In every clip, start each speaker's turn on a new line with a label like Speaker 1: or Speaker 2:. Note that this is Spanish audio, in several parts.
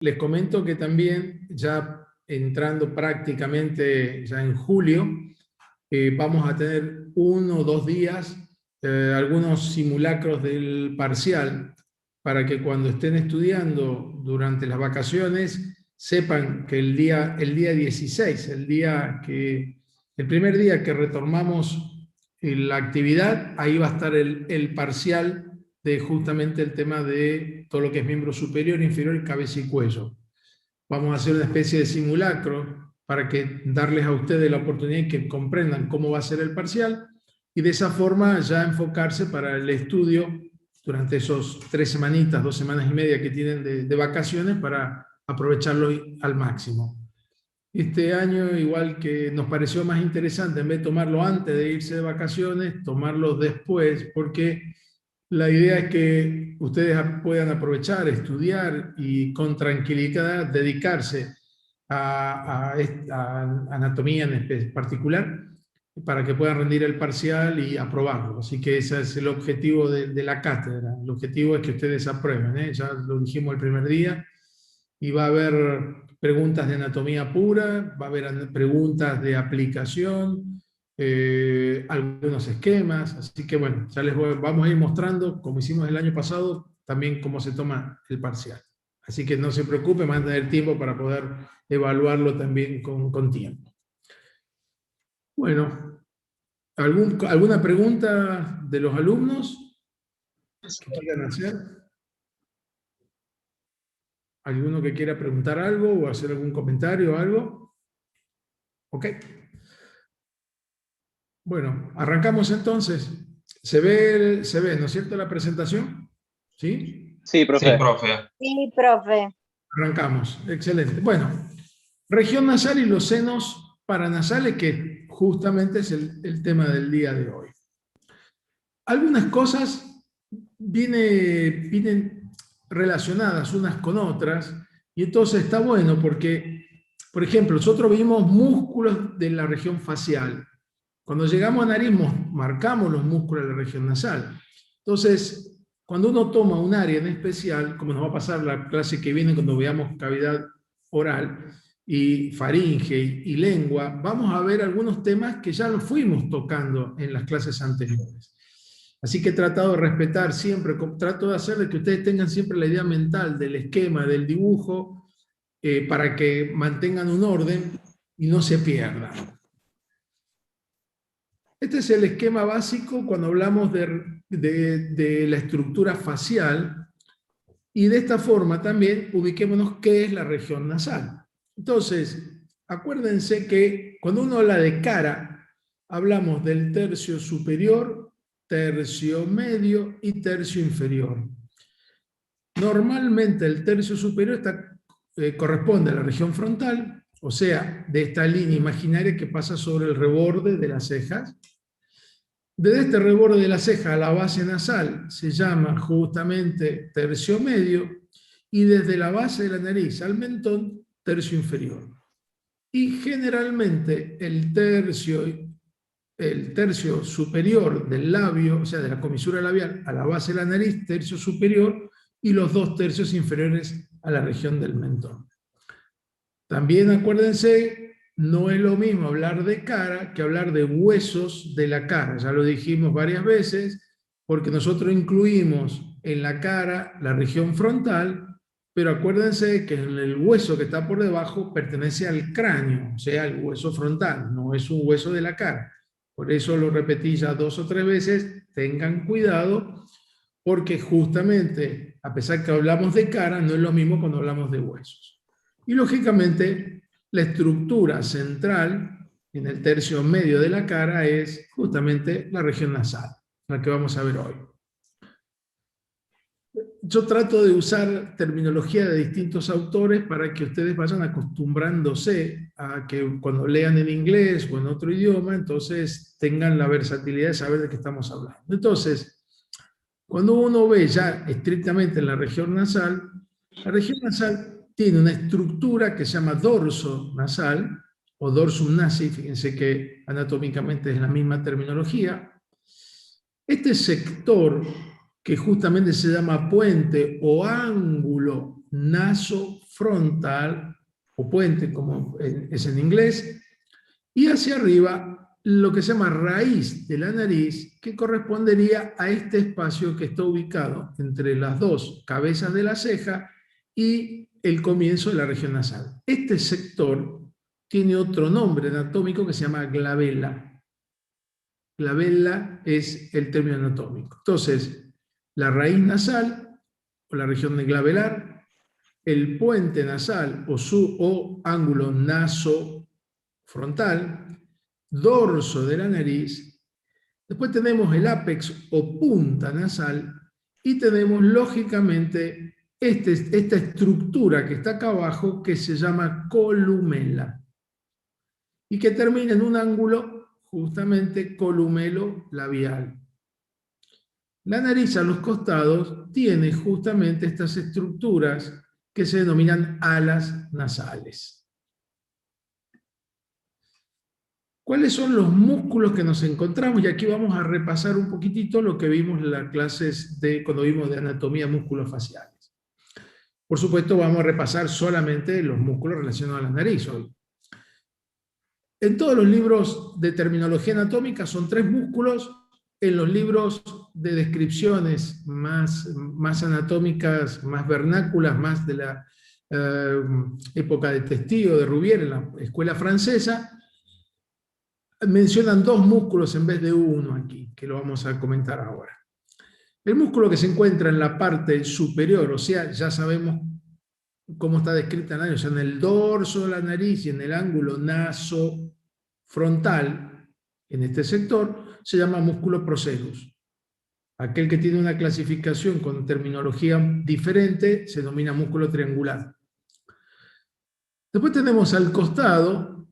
Speaker 1: Les comento que también, ya entrando prácticamente ya en julio, vamos a tener 1 o 2 días, algunos simulacros del parcial, para que cuando estén estudiando durante las vacaciones, sepan que el día 16, el primer día que retomamos la actividad, ahí va a estar el parcial de justamente el tema de todo lo que es miembro superior, inferior, cabeza y cuello. Vamos a hacer una especie de simulacro para que darles a ustedes la oportunidad de que comprendan cómo va a ser el parcial y de esa forma ya enfocarse para el estudio durante esos 3 semanitas, 2 semanas y media que tienen de vacaciones para aprovecharlo al máximo. Este año, igual que nos pareció más interesante, en vez de tomarlo antes de irse de vacaciones, tomarlo después, porque la idea es que ustedes puedan aprovechar, estudiar y con tranquilidad dedicarse a anatomía en particular para que puedan rendir el parcial y aprobarlo. Así que ese es el objetivo de la cátedra. El objetivo es que ustedes aprueben, ¿eh? Ya lo dijimos el primer día, y va a haber preguntas de anatomía pura, va a haber preguntas de aplicación, algunos esquemas, así que bueno, ya vamos a ir mostrando, como hicimos el año pasado, también cómo se toma el parcial. Así que no se preocupe, van a tener tiempo para poder evaluarlo también con tiempo. Bueno, ¿alguna pregunta de los alumnos que quieran hacer? ¿Alguno que quiera preguntar algo o hacer algún comentario o algo? Ok. Bueno, arrancamos entonces. ¿Se ve, ¿no es cierto, la presentación? ¿Sí?
Speaker 2: Sí,
Speaker 3: Sí,
Speaker 2: profe.
Speaker 3: profe.
Speaker 4: Sí, profe.
Speaker 1: Arrancamos. Excelente. Bueno, región nasal y los senos paranasales, que justamente es el tema del día de hoy. Algunas cosas vienen relacionadas unas con otras, y entonces está bueno porque, por ejemplo, nosotros vimos músculos de la región facial. Cuando llegamos a nariz, marcamos los músculos de la región nasal. Entonces, cuando uno toma un área en especial, como nos va a pasar la clase que viene cuando veamos cavidad oral y faringe y lengua, vamos a ver algunos temas que ya los fuimos tocando en las clases anteriores. Así que he tratado de respetar siempre, trato de hacerle que ustedes tengan siempre la idea mental del esquema, del dibujo, para que mantengan un orden y no se pierdan. Este es el esquema básico cuando hablamos de la estructura facial, y de esta forma también ubiquémonos qué es la región nasal. Entonces, acuérdense que cuando uno habla de cara, hablamos del tercio superior, tercio medio y tercio inferior. Normalmente el tercio superior corresponde a la región frontal, o sea, de esta línea imaginaria que pasa sobre el reborde de las cejas. Desde este reborde de la ceja a la base nasal se llama justamente tercio medio, y desde la base de la nariz al mentón, tercio inferior. Y generalmente el tercio superior del labio, o sea, de la comisura labial a la base de la nariz, tercio superior, y los 2 tercios inferiores a la región del mentón. También acuérdense, no es lo mismo hablar de cara que hablar de huesos de la cara. Ya lo dijimos varias veces, porque nosotros incluimos en la cara la región frontal, pero acuérdense que el hueso que está por debajo pertenece al cráneo, o sea, el hueso frontal, no es un hueso de la cara. Por eso lo repetí ya 2 o 3 veces, tengan cuidado, porque justamente, a pesar que hablamos de cara, no es lo mismo cuando hablamos de huesos. Y lógicamente, la estructura central en el tercio medio de la cara es justamente la región nasal, la que vamos a ver hoy. Yo trato de usar terminología de distintos autores para que ustedes vayan acostumbrándose a que cuando lean en inglés o en otro idioma, entonces tengan la versatilidad de saber de qué estamos hablando. Entonces, cuando uno ve ya estrictamente en la región nasal tiene una estructura que se llama dorso nasal o dorsum nasi, fíjense que anatómicamente es la misma terminología. Este sector, que justamente se llama puente o ángulo nasofrontal, o puente, como es en inglés, y hacia arriba lo que se llama raíz de la nariz, que correspondería a este espacio que está ubicado entre las dos cabezas de la ceja y el comienzo de la región nasal. Este sector tiene otro nombre anatómico que se llama glabela. Glabela es el término anatómico. Entonces, la raíz nasal, o la región de glabelar, el puente nasal o ángulo nasofrontal, dorso de la nariz, después tenemos el ápex o punta nasal, y tenemos lógicamente esta estructura que está acá abajo que se llama columela y que termina en un ángulo justamente columelo labial. La nariz a los costados tiene justamente estas estructuras que se denominan alas nasales. ¿Cuáles son los músculos que nos encontramos? Y aquí vamos a repasar un poquitito lo que vimos en las clases cuando vimos de anatomía músculos-faciales. Por supuesto, vamos a repasar solamente los músculos relacionados a la nariz hoy. En todos los libros de terminología anatómica son 3 músculos. En los libros de descripciones más anatómicas, más vernáculas, más de la época de Testillo, de Rouvier, en la escuela francesa, mencionan 2 músculos en vez de 1 aquí, que lo vamos a comentar ahora. El músculo que se encuentra en la parte superior, o sea, ya sabemos cómo está descrita la nariz, o sea, en el dorso de la nariz y en el ángulo nasofrontal, en este sector, se llama músculo procerus. Aquel que tiene una clasificación con terminología diferente se denomina músculo triangular. Después tenemos al costado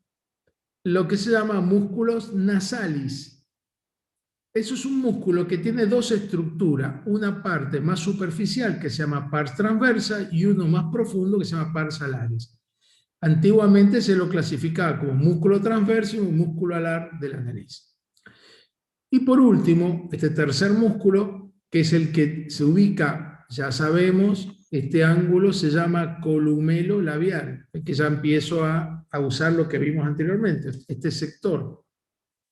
Speaker 1: lo que se llama músculos nasalis. Eso es un músculo que tiene 2 estructuras, una parte más superficial que se llama pars transversa y uno más profundo que se llama pars alaris. Antiguamente se lo clasificaba como músculo transverso y un músculo alar de la nariz. Y por último, este tercer músculo, que es el que se ubica, ya sabemos, este ángulo se llama columelo labial, que ya empiezo a usar lo que vimos anteriormente. Este sector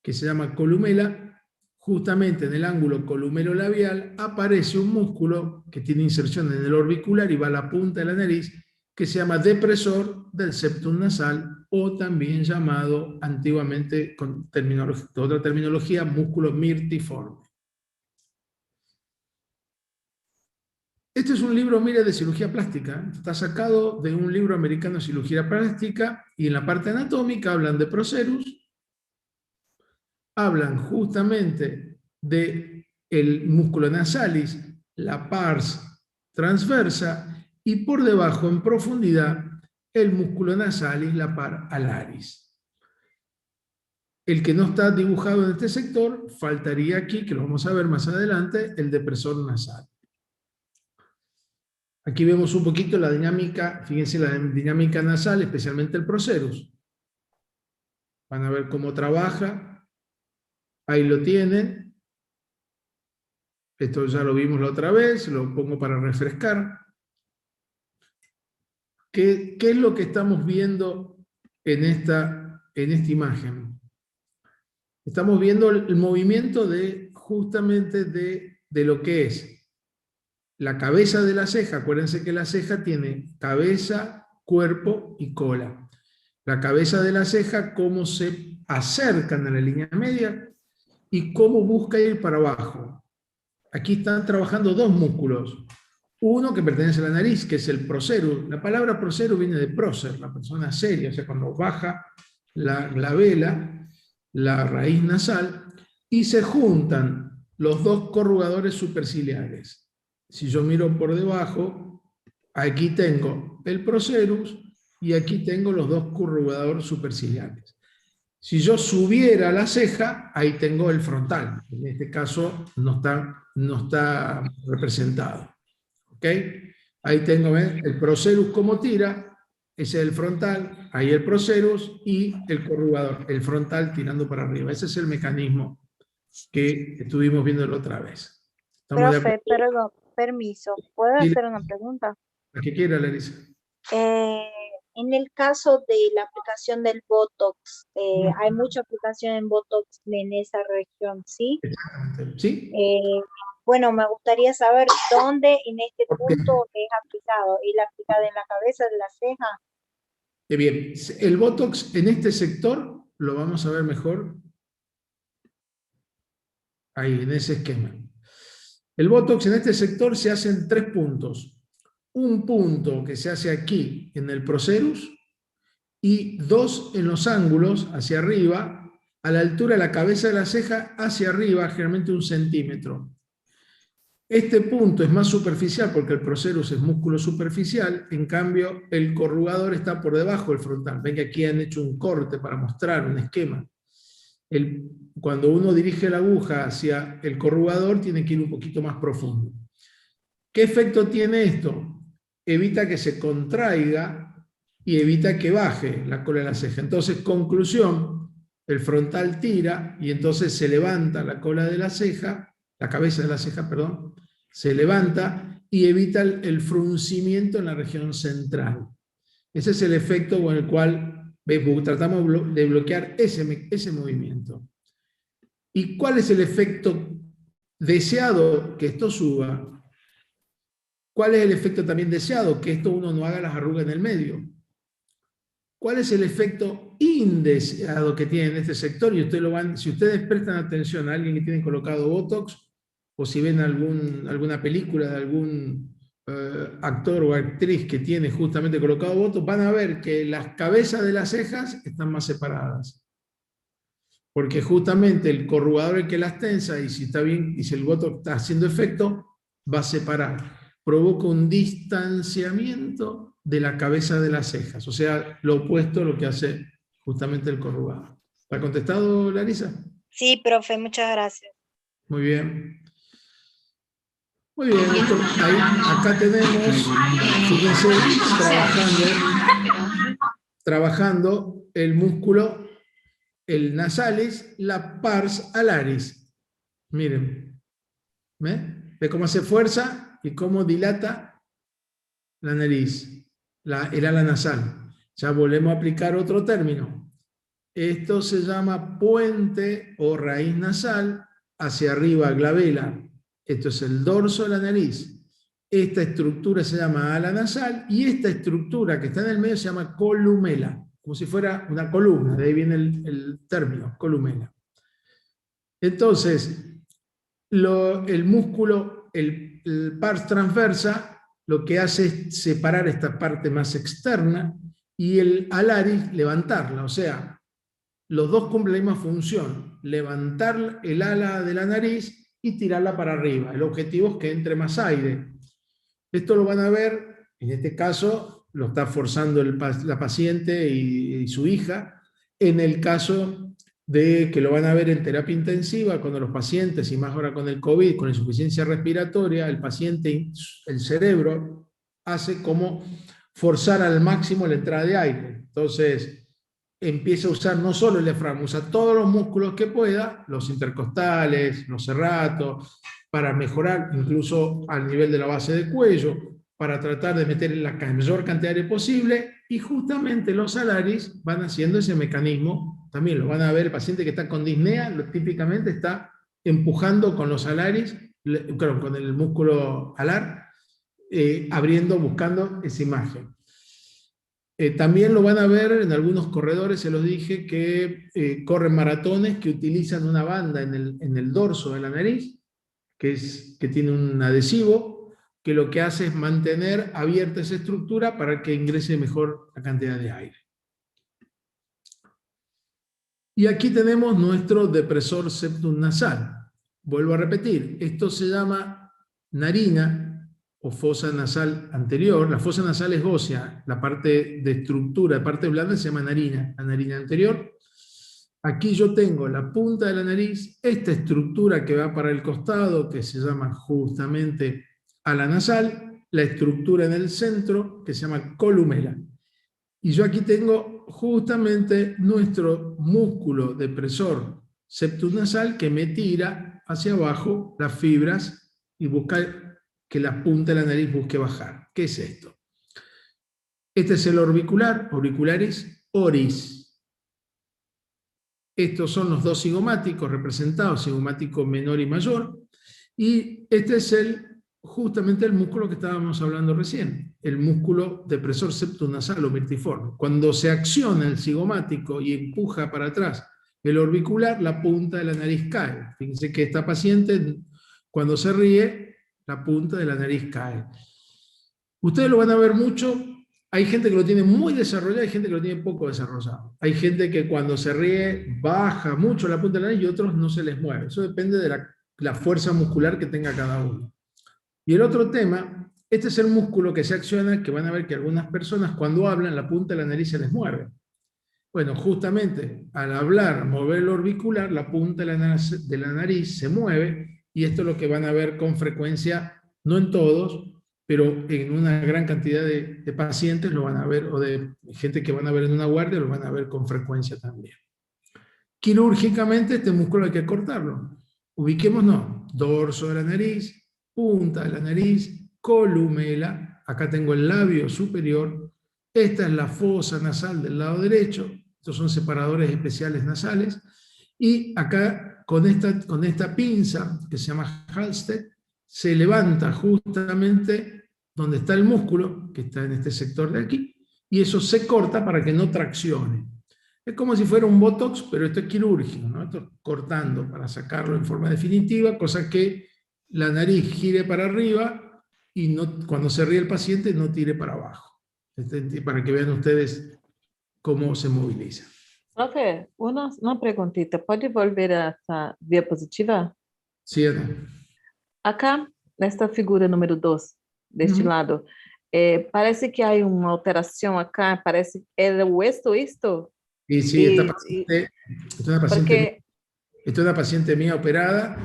Speaker 1: que se llama columela, justamente en el ángulo columelo labial aparece un músculo que tiene inserción en el orbicular y va a la punta de la nariz, que se llama depresor del septum nasal, o también llamado antiguamente con otra terminología, músculo mirtiforme. Este es un libro, mire, de cirugía plástica. Está sacado de un libro americano de cirugía plástica, y en la parte anatómica hablan de procerus, hablan justamente del músculo nasalis, la pars transversa, y por debajo, en profundidad, el músculo nasalis, la pars alaris. El que no está dibujado en este sector, faltaría aquí, que lo vamos a ver más adelante, el depresor nasal. Aquí vemos un poquito la dinámica, fíjense la dinámica nasal, especialmente el procerus. Van a ver cómo trabaja. Ahí lo tienen. Esto ya lo vimos la otra vez, lo pongo para refrescar. ¿Qué es lo que estamos viendo en esta imagen? Estamos viendo el movimiento justamente de lo que es la cabeza de la ceja. Acuérdense que la ceja tiene cabeza, cuerpo y cola. La cabeza de la ceja, cómo se acercan a la línea media y cómo busca ir para abajo. Aquí están trabajando 2 músculos. Uno que pertenece a la nariz, que es el procerus. La palabra procerus viene de prócer, la persona seria, o sea, cuando baja la vela, la raíz nasal, y se juntan los 2 corrugadores superciliares. Si yo miro por debajo, aquí tengo el procerus y aquí tengo los 2 corrugadores superciliares. Si yo subiera la ceja, ahí tengo el frontal. En este caso no está representado. ¿Ok? Ahí tengo, ¿ven? El procerus como tira, ese es el frontal, ahí el procerus y el corrugador, el frontal tirando para arriba. Ese es el mecanismo que estuvimos viendo la otra vez. ¿Estamos de
Speaker 2: Profe,
Speaker 1: acuerdo?
Speaker 2: perdón, permiso, ¿puedo
Speaker 1: Sí,
Speaker 2: hacer una pregunta?
Speaker 1: La que quiera, Larisa.
Speaker 2: Eh, en el caso de la aplicación del Botox, hay mucha aplicación en Botox en esa región, ¿sí?
Speaker 1: Exactamente. ¿Sí?
Speaker 2: Eh, bueno, me gustaría saber dónde en este
Speaker 1: Porque,
Speaker 2: punto es aplicado. ¿Es aplicado en la cabeza de la ceja?
Speaker 1: bien, el Botox en este sector lo vamos a ver mejor ahí, en ese esquema. El Botox en este sector se hace en 3 puntos. Un punto que se hace aquí, en el procerus, y 2 en los ángulos, hacia arriba, a la altura de la cabeza de la ceja, hacia arriba, generalmente 1 centímetro. Este punto es más superficial porque el procerus es músculo superficial, en cambio el corrugador está por debajo del frontal. Ven que aquí han hecho un corte para mostrar un esquema. Cuando uno dirige la aguja hacia el corrugador, tiene que ir un poquito más profundo. ¿Qué efecto tiene esto? Evita que se contraiga y evita que baje la cola de la ceja. Entonces, conclusión, el frontal tira y entonces se levanta la cola de la ceja, la cabeza de la ceja, perdón, se levanta y evita el fruncimiento en la región central. Ese es el efecto con el cual tratamos de bloquear ese movimiento. ¿Y cuál es el efecto deseado? Que esto suba. ¿Cuál es el efecto también deseado? Que esto uno no haga las arrugas en el medio. ¿Cuál es el efecto indeseado que tiene en este sector? Y si ustedes prestan atención a alguien que tiene colocado Botox, o si ven alguna película de algún actor o actriz que tiene justamente colocado Botox, van a ver que las cabezas de las cejas están más separadas. Porque justamente el corrugador el que las tensa, y si está bien, y si el Botox está haciendo efecto, va a separar. Provoca un distanciamiento de la cabeza de las cejas, o sea, lo opuesto a lo que hace justamente el corrugado. ¿Está contestado, Larisa?
Speaker 2: Sí, profe, muchas gracias.
Speaker 1: Muy bien. Muy bien, acá tenemos, fíjense, trabajando el músculo, el nasalis, la pars alaris. Miren, ¿ve cómo hace fuerza y cómo dilata la nariz, el ala nasal? Ya volvemos a aplicar otro término. Esto se llama puente o raíz nasal, hacia arriba glabela. Esto es el dorso de la nariz. Esta estructura se llama ala nasal y esta estructura que está en el medio se llama columela, como si fuera una columna, de ahí viene el término, columela. Entonces, el músculo, el pars transversa, lo que hace es separar esta parte más externa y el alaris levantarla, o sea, los dos cumplen la misma función, levantar el ala de la nariz y tirarla para arriba. El objetivo es que entre más aire. Esto lo van a ver, en este caso lo está forzando la paciente y su hija, en el caso de que lo van a ver en terapia intensiva, cuando los pacientes, y más ahora con el COVID, con insuficiencia respiratoria, el paciente, el cerebro, hace como forzar al máximo la entrada de aire. Entonces, empieza a usar no solo el diafragma, usa todos los músculos que pueda, los intercostales, los serratos, para mejorar incluso al nivel de la base del cuello, para tratar de meter la mayor cantidad de aire posible, y justamente los alaris van haciendo ese mecanismo, también lo van a ver, el paciente que está con disnea, típicamente está empujando con los alaris, con el músculo alar, abriendo, buscando esa imagen. También lo van a ver en algunos corredores, se los dije, que corren maratones, que utilizan una banda en el dorso de la nariz, que tiene un adhesivo, que lo que hace es mantener abierta esa estructura para que ingrese mejor la cantidad de aire. Y aquí tenemos nuestro depresor septum nasal. Vuelvo a repetir, esto se llama narina o fosa nasal anterior. La fosa nasal es ósea, la parte de estructura, la parte blanda se llama narina, la narina anterior. Aquí yo tengo la punta de la nariz, esta estructura que va para el costado, que se llama justamente ala nasal, la estructura en el centro, que se llama columela. Y yo aquí tengo justamente nuestro músculo depresor septum nasal que me tira hacia abajo las fibras y busca que la punta de la nariz busque bajar. ¿Qué es esto? Este es el orbicular, auricularis oris. Estos son los dos cigomáticos representados, cigomático menor y mayor. Y este es justamente el músculo que estábamos hablando recién, el músculo depresor septonasal o mirtiforme. Cuando se acciona el cigomático y empuja para atrás el orbicular, la punta de la nariz cae. Fíjense que esta paciente, cuando se ríe, la punta de la nariz cae. Ustedes lo van a ver mucho. Hay gente que lo tiene muy desarrollado, hay gente que lo tiene poco desarrollado. Hay gente que cuando se ríe baja mucho la punta de la nariz y otros no se les mueve. Eso depende de la fuerza muscular que tenga cada uno. Y el otro tema, este es el músculo que se acciona, que van a ver que algunas personas cuando hablan la punta de la nariz se les mueve. Bueno, justamente al hablar, mover el orbicular, la punta de la nariz se mueve, y esto es lo que van a ver con frecuencia, no en todos, pero en una gran cantidad de pacientes lo van a ver, o de gente que van a ver en una guardia, lo van a ver con frecuencia también. Quirúrgicamente este músculo hay que cortarlo. Ubiquémonos, dorso de la nariz, punta de la nariz, columela, acá tengo el labio superior, esta es la fosa nasal del lado derecho, estos son separadores especiales nasales, y acá con esta pinza que se llama Halsted, se levanta justamente donde está el músculo, que está en este sector de aquí, y eso se corta para que no traccione. Es como si fuera un botox, pero esto es quirúrgico, ¿no? Esto cortando para sacarlo en forma definitiva, cosa que la nariz gire para arriba y no, cuando se ríe el paciente no tire para abajo. Para que vean ustedes cómo se moviliza.
Speaker 3: Profe, uma perguntita. Pode volver a essa diapositiva?
Speaker 1: ¿Sí o no?
Speaker 3: Acá, nesta figura número 2, deste lado, parece que há uma alteração acá, parece que é o isto.
Speaker 1: Y sí, esta es una paciente mía operada.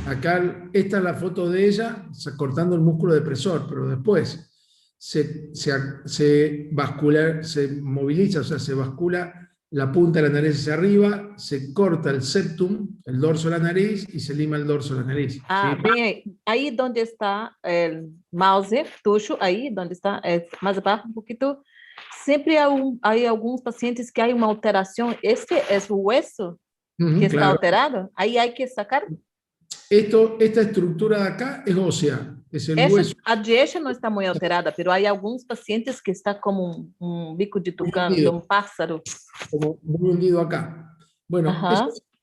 Speaker 1: Acá, esta es la foto de ella cortando el músculo depresor, pero después se moviliza, o sea, se bascula la punta de la nariz hacia arriba, se corta el septum, el dorso de la nariz, y se lima el dorso de la nariz.
Speaker 3: Ah,
Speaker 1: ¿sí?
Speaker 3: bem aí donde está o mouse, tucho, aí donde está, mais abaixo poquito, sempre há alguns pacientes que há uma alteração. Este é o hueso que está
Speaker 1: claro.
Speaker 3: alterado, aí há que sacar.
Speaker 1: Esta estructura de acá es ósea, es el hueso.
Speaker 3: A deixa não está muito alterada, pero há alguns pacientes que está como um bico de tucano, de um pássaro.
Speaker 1: Como muy hundido acá. Bueno,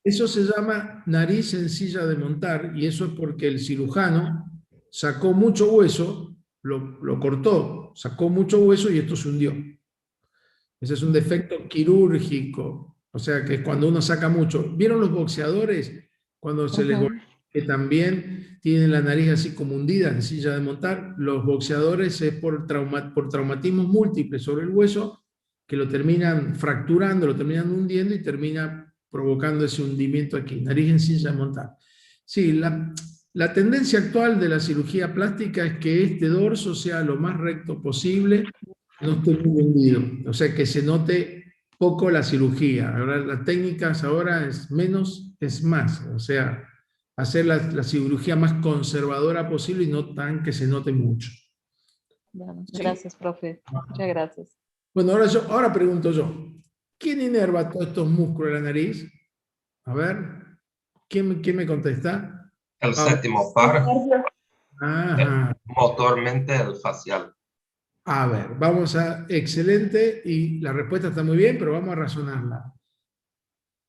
Speaker 1: eso se llama nariz en silla de montar, y eso es porque el cirujano sacó mucho hueso, lo cortó, sacó mucho hueso y esto se hundió. Ese es un defecto quirúrgico, o sea que cuando uno saca mucho. ¿Vieron los boxeadores cuando se les golpea, que también tienen la nariz así como hundida en silla de montar? Los boxeadores es por traumatismos múltiples sobre el hueso, que lo terminan fracturando, lo terminan hundiendo y termina provocando ese hundimiento aquí, nariz en silla de montar. Sí, la tendencia actual de la cirugía plástica es que este dorso sea lo más recto posible, no esté muy hundido, o sea que se note poco la cirugía. Ahora, las técnicas ahora es menos, es más, o sea, hacer la cirugía más conservadora posible y no tan que se note mucho.
Speaker 3: Bueno, gracias, profe. Muchas gracias.
Speaker 1: Bueno, ahora pregunto yo, ¿quién inerva todos estos músculos de la nariz? A ver, ¿quién me contesta?
Speaker 4: El séptimo par,
Speaker 1: Ajá.
Speaker 4: motormente el facial.
Speaker 1: A ver, excelente, y la respuesta está muy bien, pero vamos a razonarla.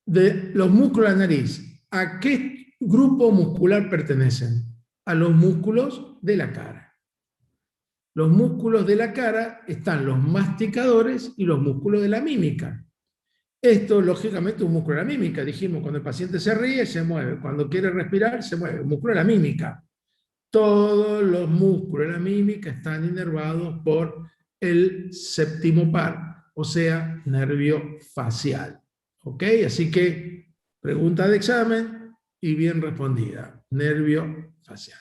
Speaker 1: De los músculos de la nariz, ¿a qué grupo muscular pertenecen? A los músculos de la cara. Los músculos de la cara están los masticadores y los músculos de la mímica. Esto, lógicamente, es un músculo de la mímica. Dijimos, cuando el paciente se ríe, se mueve. Cuando quiere respirar, se mueve. El músculo de la mímica. Todos los músculos de la mímica están inervados por el séptimo par, o sea, nervio facial. ¿Ok? Así que, pregunta de examen y bien respondida. Nervio facial.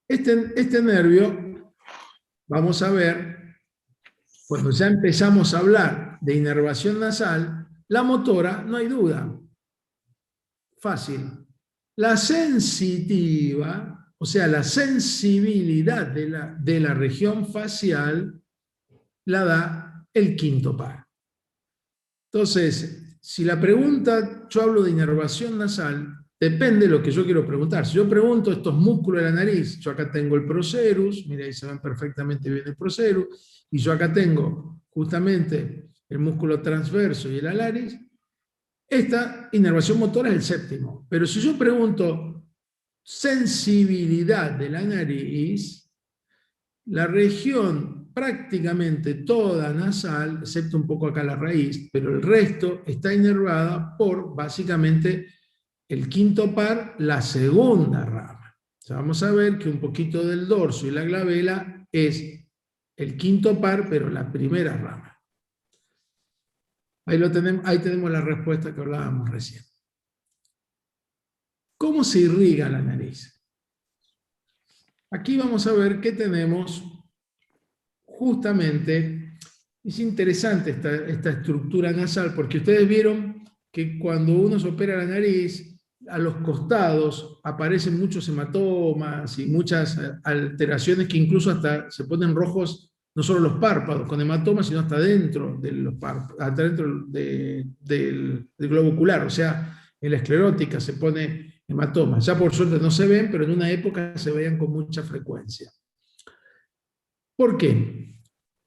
Speaker 1: Este nervio, vamos a ver, cuando ya empezamos a hablar de inervación nasal, la motora, no hay duda. Fácil. La sensitiva, o sea, la sensibilidad de la región facial, la da el quinto par. Entonces, si la pregunta, yo hablo de inervación nasal, depende de lo que yo quiero preguntar. Si yo pregunto estos músculos de la nariz, yo acá tengo el procerus, mira ahí se ven perfectamente bien el procerus, y yo acá tengo justamente el músculo transverso y el alaris, esta inervación motora es el séptimo. Pero si yo pregunto sensibilidad de la nariz, la región prácticamente toda nasal, excepto un poco acá la raíz, pero el resto está inervada por básicamente el quinto par, la segunda rama. O sea, vamos a ver que un poquito del dorso y la glabela es el quinto par, pero la primera rama. Ahí tenemos la respuesta que hablábamos recién. ¿Cómo se irriga la nariz? Aquí vamos a ver que tenemos justamente, es interesante esta estructura nasal, porque ustedes vieron que cuando uno se opera la nariz, a los costados aparecen muchos hematomas y muchas alteraciones que incluso hasta se ponen rojos, no solo los párpados con hematomas, sino hasta dentro de los párpados, hasta dentro del globo ocular, o sea, en la esclerótica se pone hematomas. Ya por suerte no se ven, pero en una época se veían con mucha frecuencia. ¿Por qué?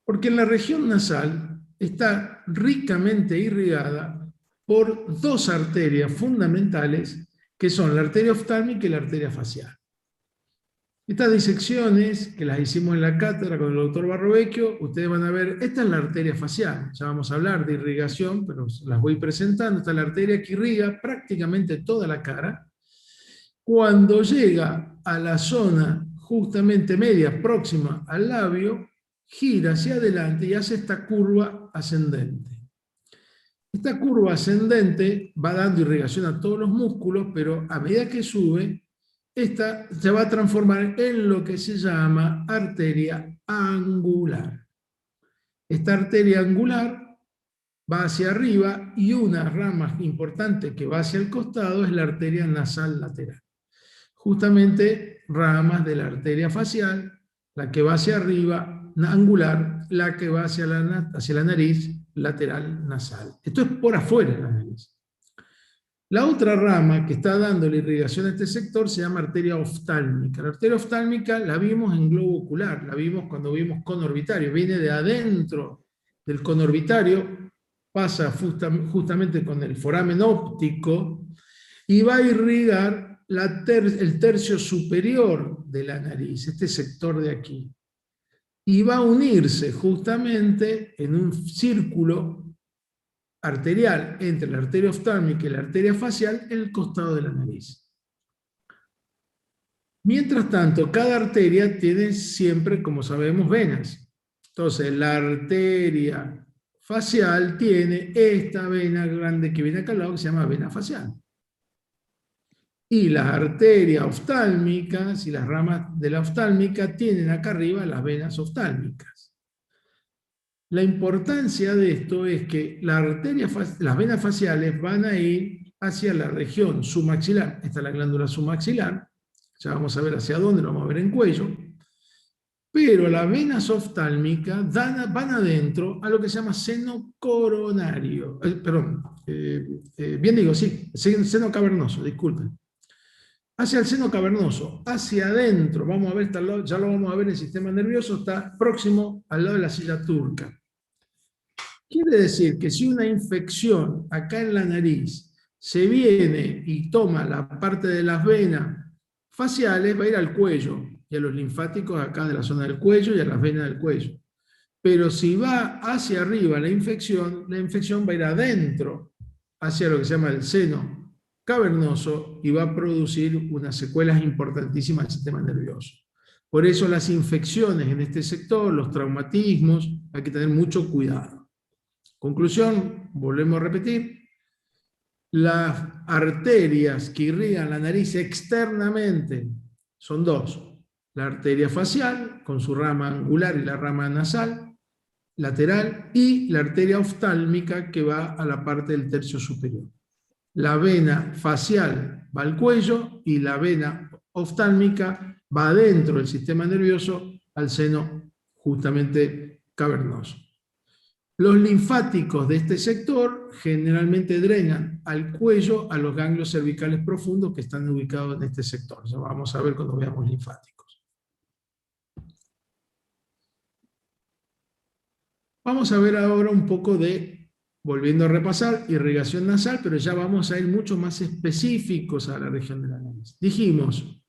Speaker 1: Porque en la región nasal está ricamente irrigada por dos arterias fundamentales, que son la arteria oftálmica y la arteria facial. Estas disecciones, que las hicimos en la cátedra con el doctor Barrovecchio, ustedes van a ver, esta es la arteria facial, ya vamos a hablar de irrigación, pero las voy presentando. Esta es la arteria que irriga prácticamente toda la cara. Cuando llega a la zona justamente media, próxima al labio, gira hacia adelante y hace esta curva ascendente. Esta curva ascendente va dando irrigación a todos los músculos, pero a medida que sube, esta se va a transformar en lo que se llama arteria angular. Esta arteria angular va hacia arriba y una rama importante que va hacia el costado es la arteria nasal lateral. Justamente ramas de la arteria facial, la que va hacia arriba, angular, la que va hacia la nariz, lateral nasal. Esto es por afuera de la nariz. La otra rama que está dando la irrigación a este sector se llama arteria oftálmica. La arteria oftálmica la vimos en globo ocular, la vimos cuando vimos cono orbitario, viene de adentro del cono orbitario, pasa justamente con el foramen óptico y va a irrigar el tercio superior de la nariz, este sector de aquí. Y va a unirse justamente en un círculo arterial entre la arteria oftálmica y la arteria facial en el costado de la nariz. Mientras tanto, cada arteria tiene siempre, como sabemos, venas. Entonces, la arteria facial tiene esta vena grande que viene acá al lado, que se llama vena facial. Y las arterias oftálmicas y las ramas de la oftálmica tienen acá arriba las venas oftálmicas. La importancia de esto es que las venas faciales van a ir hacia la región submaxilar. Esta es la glándula submaxilar. Ya vamos a ver hacia dónde, lo vamos a ver en cuello. Pero las venas oftálmicas van adentro a lo que se llama seno coronario. Bien digo, sí, seno cavernoso, disculpen. Hacia el seno cavernoso, hacia adentro, vamos a ver, ya lo vamos a ver, el sistema nervioso está próximo al lado de la silla turca. Quiere decir que si una infección acá en la nariz se viene y toma la parte de las venas faciales, va a ir al cuello y a los linfáticos acá de la zona del cuello y a las venas del cuello. Pero si va hacia arriba la infección va a ir adentro, hacia lo que se llama el seno cavernoso y va a producir unas secuelas importantísimas del sistema nervioso. Por eso las infecciones en este sector, los traumatismos, hay que tener mucho cuidado. Conclusión, volvemos a repetir, las arterias que irrigan la nariz externamente son dos. La arteria facial, con su rama angular y la rama nasal, lateral, y la arteria oftálmica que va a la parte del tercio superior. La vena facial va al cuello y la vena oftálmica va adentro del sistema nervioso al seno justamente cavernoso. Los linfáticos de este sector generalmente drenan al cuello, a los ganglios cervicales profundos que están ubicados en este sector. Ya vamos a ver cuando veamos linfáticos. Vamos a ver ahora un poco de, volviendo a repasar, irrigación nasal, pero ya vamos a ir mucho más específicos a la región de la nariz. Dijimos,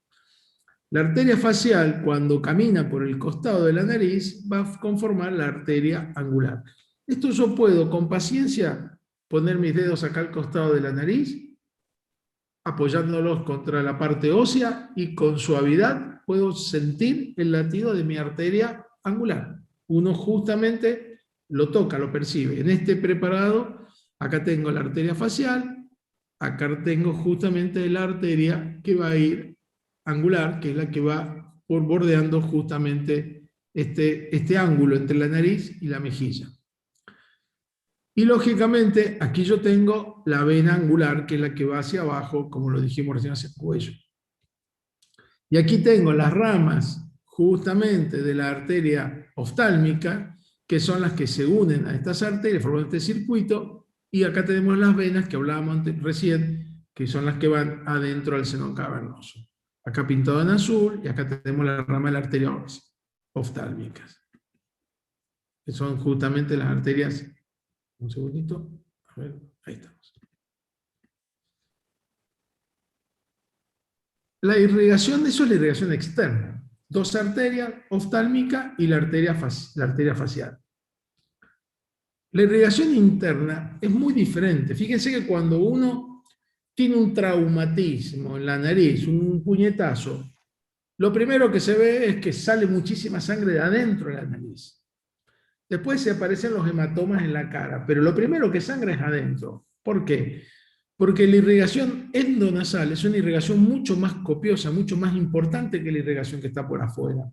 Speaker 1: la arteria facial, cuando camina por el costado de la nariz, va a conformar la arteria angular. Esto yo puedo, con paciencia, poner mis dedos acá al costado de la nariz, apoyándolos contra la parte ósea, y con suavidad puedo sentir el latido de mi arteria angular. Uno justamente lo toca, lo percibe. En este preparado, acá tengo la arteria facial, acá tengo justamente la arteria que va a ir angular, que es la que va bordeando justamente este ángulo entre la nariz y la mejilla. Y lógicamente, aquí yo tengo la vena angular, que es la que va hacia abajo, como lo dijimos recién, hacia el cuello. Y aquí tengo las ramas, justamente, de la arteria oftálmica, que son las que se unen a estas arterias, forman este circuito, y acá tenemos las venas que hablábamos recién, que son las que van adentro del seno cavernoso. Acá pintado en azul, y acá tenemos la rama de la arteria oftálmica, que son justamente las arterias. Un segundito, a ver, ahí estamos. La irrigación, eso es la irrigación externa. Dos arterias, oftálmica y la arteria facial. La irrigación interna es muy diferente. Fíjense que cuando uno tiene un traumatismo en la nariz, un puñetazo, lo primero que se ve es que sale muchísima sangre de adentro de la nariz. Después se aparecen los hematomas en la cara, pero lo primero que sangra es adentro. ¿Por qué? Porque la irrigación endonasal es una irrigación mucho más copiosa, mucho más importante que la irrigación que está por afuera.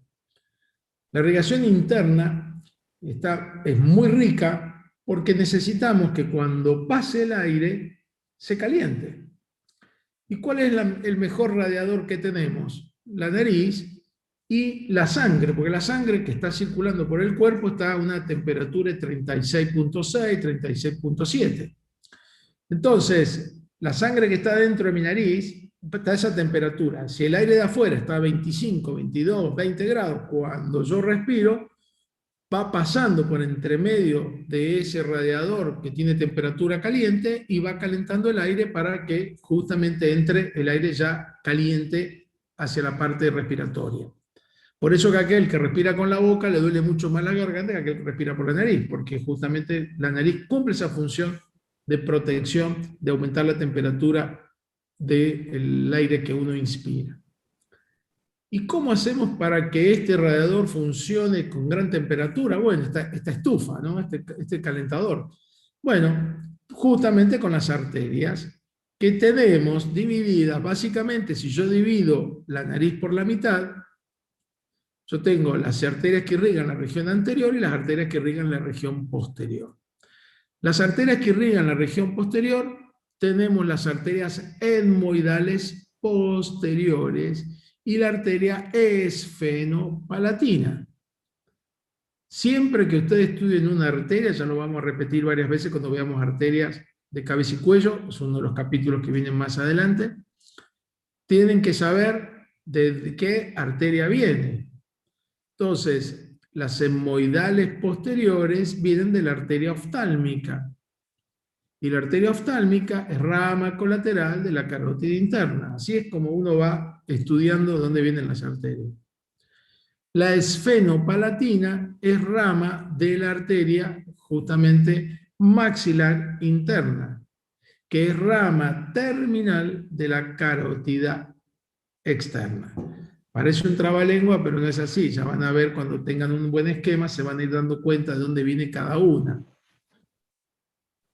Speaker 1: La irrigación interna es muy rica porque necesitamos que cuando pase el aire se caliente. ¿Y cuál es el mejor radiador que tenemos? La nariz y la sangre, porque la sangre que está circulando por el cuerpo está a una temperatura de 36.6, 36.7. Entonces, la sangre que está dentro de mi nariz está a esa temperatura. Si el aire de afuera está a 25, 22, 20 grados, cuando yo respiro, va pasando por entre medio de ese radiador que tiene temperatura caliente y va calentando el aire para que justamente entre el aire ya caliente hacia la parte respiratoria. Por eso que aquel que respira con la boca le duele mucho más la garganta que aquel que respira por la nariz, porque justamente la nariz cumple esa función de protección, de aumentar la temperatura del aire que uno inspira. ¿Y cómo hacemos para que este radiador funcione con gran temperatura? Bueno, esta estufa, ¿no? este calentador. Bueno, justamente con las arterias que tenemos divididas, básicamente, si yo divido la nariz por la mitad, yo tengo las arterias que irrigan la región anterior y las arterias que irrigan la región posterior. Las arterias que irrigan la región posterior, tenemos las arterias etmoidales posteriores y la arteria esfenopalatina. Siempre que ustedes estudien una arteria, ya lo vamos a repetir varias veces cuando veamos arterias de cabeza y cuello, es uno de los capítulos que vienen más adelante, tienen que saber de qué arteria viene. Entonces, las etmoidales posteriores vienen de la arteria oftálmica. Y la arteria oftálmica es rama colateral de la carótida interna. Así es como uno va estudiando dónde vienen las arterias. La esfenopalatina es rama de la arteria justamente maxilar interna, que es rama terminal de la carótida externa. Parece un trabalengua, pero no es así. Ya van a ver cuando tengan un buen esquema, se van a ir dando cuenta de dónde viene cada una.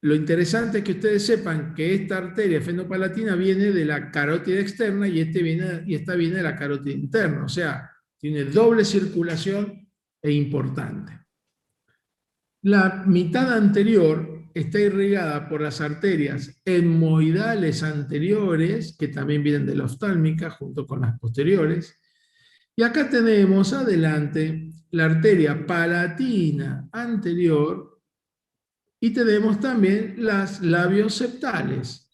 Speaker 1: Lo interesante es que ustedes sepan que esta arteria esfenopalatina viene de la carótida externa y esta viene de la carótida interna. O sea, tiene doble circulación e importante. La mitad anterior está irrigada por las arterias etmoidales anteriores, que también vienen de la oftálmica, junto con las posteriores. Y acá tenemos adelante la arteria palatina anterior, y tenemos también las labioseptales,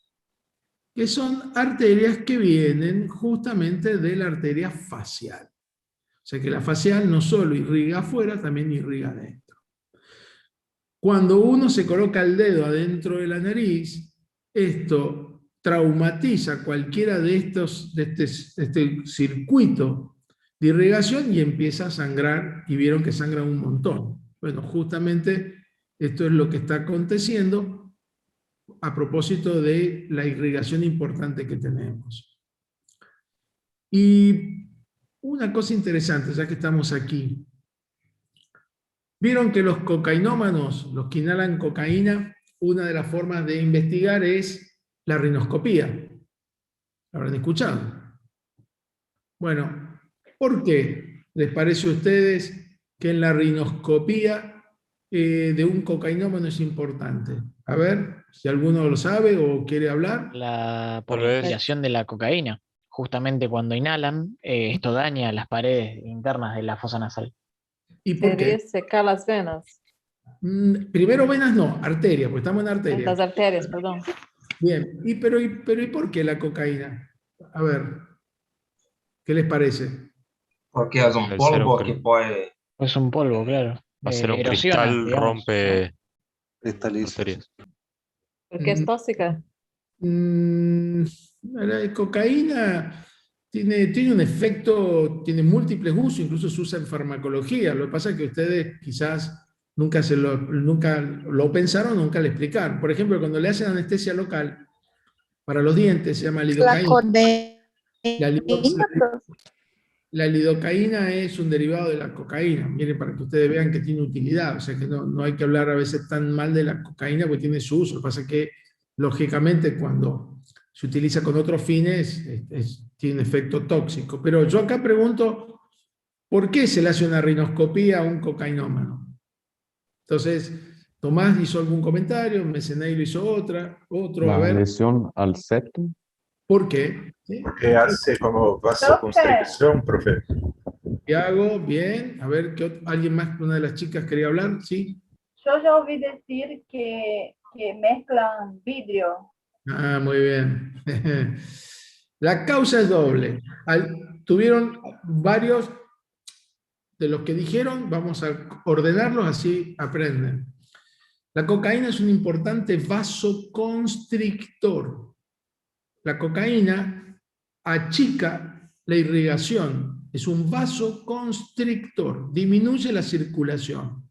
Speaker 1: que son arterias que vienen justamente de la arteria facial. O sea que la facial no solo irriga afuera, también irriga adentro. Cuando uno se coloca el dedo adentro de la nariz, esto traumatiza cualquiera de estos, de este circuito de irrigación y empieza a sangrar, y vieron que sangra un montón. Bueno, justamente esto es lo que está aconteciendo a propósito de la irrigación importante que tenemos. Y una cosa interesante, ya que estamos aquí. Vieron que los cocainómanos, los que inhalan cocaína, una de las formas de investigar es la rinoscopía. ¿Lo habrán escuchado? Bueno, ¿por qué les parece a ustedes que en la rinoscopía de un cocainómano es importante? A ver, si alguno lo sabe o quiere hablar.
Speaker 5: Por la inhalación de la cocaína. Justamente cuando inhalan, esto daña las paredes internas de la fosa nasal.
Speaker 1: ¿Y por
Speaker 3: Sería
Speaker 1: qué?
Speaker 3: secar las venas,
Speaker 1: Primero venas no, arterias, porque estamos en arterias.
Speaker 3: las arterias, perdón.
Speaker 1: Bien, ¿y por qué la cocaína? A ver, ¿qué les parece?
Speaker 4: Porque es un
Speaker 6: Al ser
Speaker 4: polvo
Speaker 6: un
Speaker 4: que
Speaker 6: cri-
Speaker 4: puede...
Speaker 5: Es un polvo, claro.
Speaker 6: Va a ser un
Speaker 5: Erosiona,
Speaker 6: cristal,
Speaker 5: digamos,
Speaker 6: rompe
Speaker 7: Cristaliza.
Speaker 6: arterias.
Speaker 3: Porque es tóxica.
Speaker 1: La cocaína tiene un efecto, tiene múltiples usos, incluso se usa en farmacología. Lo que pasa es que ustedes quizás nunca lo pensaron, nunca le explicaron. Por ejemplo, cuando le hacen anestesia local para los dientes, se llama
Speaker 2: La
Speaker 1: lidocaína.
Speaker 2: codeína,
Speaker 1: La lidocaína es un derivado de la cocaína. Miren, para que ustedes vean que tiene utilidad. O sea que no hay que hablar a veces tan mal de la cocaína porque tiene su uso. Lo que pasa es que, lógicamente, cuando se utiliza con otros fines, tiene efecto tóxico. Pero yo acá pregunto, ¿por qué se le hace una rinoscopía a un cocainómano? Entonces, Tomás hizo algún comentario, Meseneiro hizo otro, a ver,
Speaker 8: lesión al septum.
Speaker 1: ¿por qué? ¿Sí?
Speaker 9: Que hace como vasoconstricción, profe.
Speaker 1: Tiago, bien. A ver, ¿alguien más, una de las chicas quería hablar? ¿Sí?
Speaker 10: Yo ya oí decir que mezclan vidrio.
Speaker 1: Ah, muy bien. La causa es doble. Tuvieron varios de los que dijeron, vamos a ordenarlos, así aprenden. La cocaína es un importante vasoconstrictor. La cocaína achica la irrigación, es un vasoconstrictor, disminuye la circulación.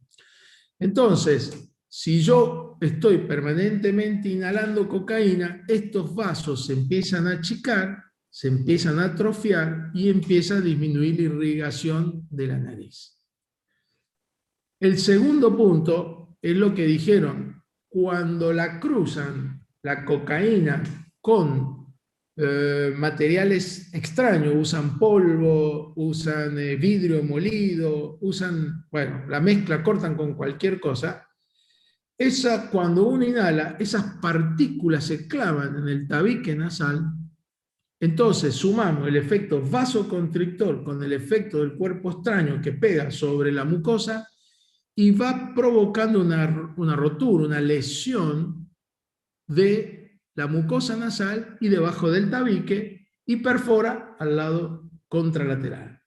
Speaker 1: Entonces, si yo estoy permanentemente inhalando cocaína, estos vasos se empiezan a achicar, se empiezan a atrofiar y empieza a disminuir la irrigación de la nariz. El segundo punto es lo que dijeron, cuando la cruzan, la cocaína, con materiales extraños, usan polvo, usan vidrio molido, usan, bueno, la mezcla, cortan con cualquier cosa. Cuando uno inhala, esas partículas se clavan en el tabique nasal. Entonces sumamos el efecto vasoconstrictor con el efecto del cuerpo extraño que pega sobre la mucosa y va provocando una rotura, una lesión de la mucosa nasal y debajo del tabique y perfora al lado contralateral.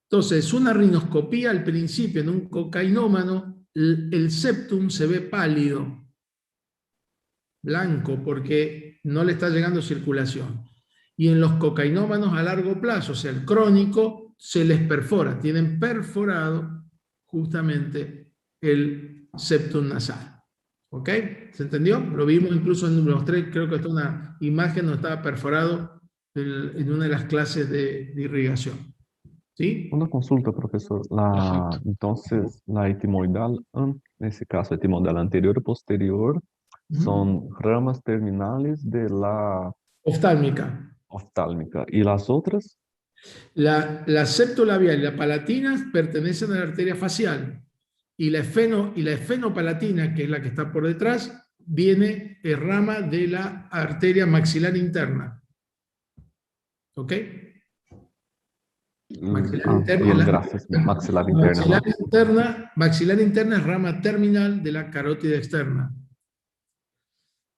Speaker 1: Entonces, una rinoscopía al principio en un cocainómano, el septum se ve pálido, blanco, porque no le está llegando circulación. Y en los cocainómanos a largo plazo, o sea, el crónico, se les perfora, tienen perforado justamente el septum nasal. ¿Ok? ¿Se entendió? Lo vimos incluso en los tres, creo que está una imagen donde estaba perforado en una de las clases de irrigación. ¿Sí?
Speaker 8: Una consulta, profesor. Entonces, la etimoidal, en ese caso, etimoidal anterior y posterior, son ramas terminales de la
Speaker 1: oftálmica.
Speaker 8: ¿Y las otras?
Speaker 1: La septolabial y la palatina pertenecen a la arteria facial. Y la esfenopalatina, que es la que está por detrás, viene de rama de la arteria maxilar interna. ¿Ok? Maxilar interna,
Speaker 8: y el
Speaker 1: la-
Speaker 8: gracias maxilar interna, ¿no?
Speaker 1: maxilar interna es rama terminal de la carótida externa.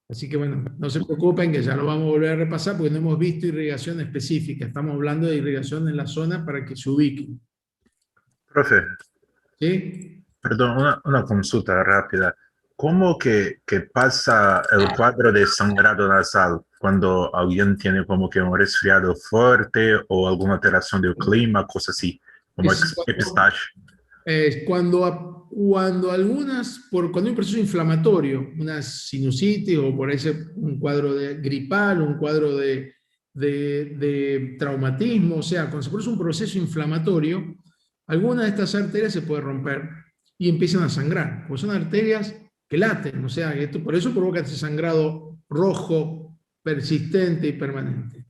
Speaker 1: Así que bueno, no se preocupen que ya lo vamos a volver a repasar porque no hemos visto irrigación específica. Estamos hablando de irrigación en la zona para que se ubiquen.
Speaker 9: Profe,
Speaker 1: ¿Sí?
Speaker 9: perdón, una consulta rápida. ¿Cómo que pasa el cuadro de sangrado nasal cuando alguien tiene como que un resfriado fuerte o alguna alteración del clima, cosas así, como
Speaker 1: Es
Speaker 9: epistaxe?
Speaker 1: Cuando hay un proceso inflamatorio, una sinusitis o por ahí un cuadro gripal, un cuadro de traumatismo, o sea, cuando se produce un proceso inflamatorio, alguna de estas arterias se puede romper y empiezan a sangrar, porque son arterias que laten, o sea, por eso provoca ese sangrado rojo, persistente y permanente.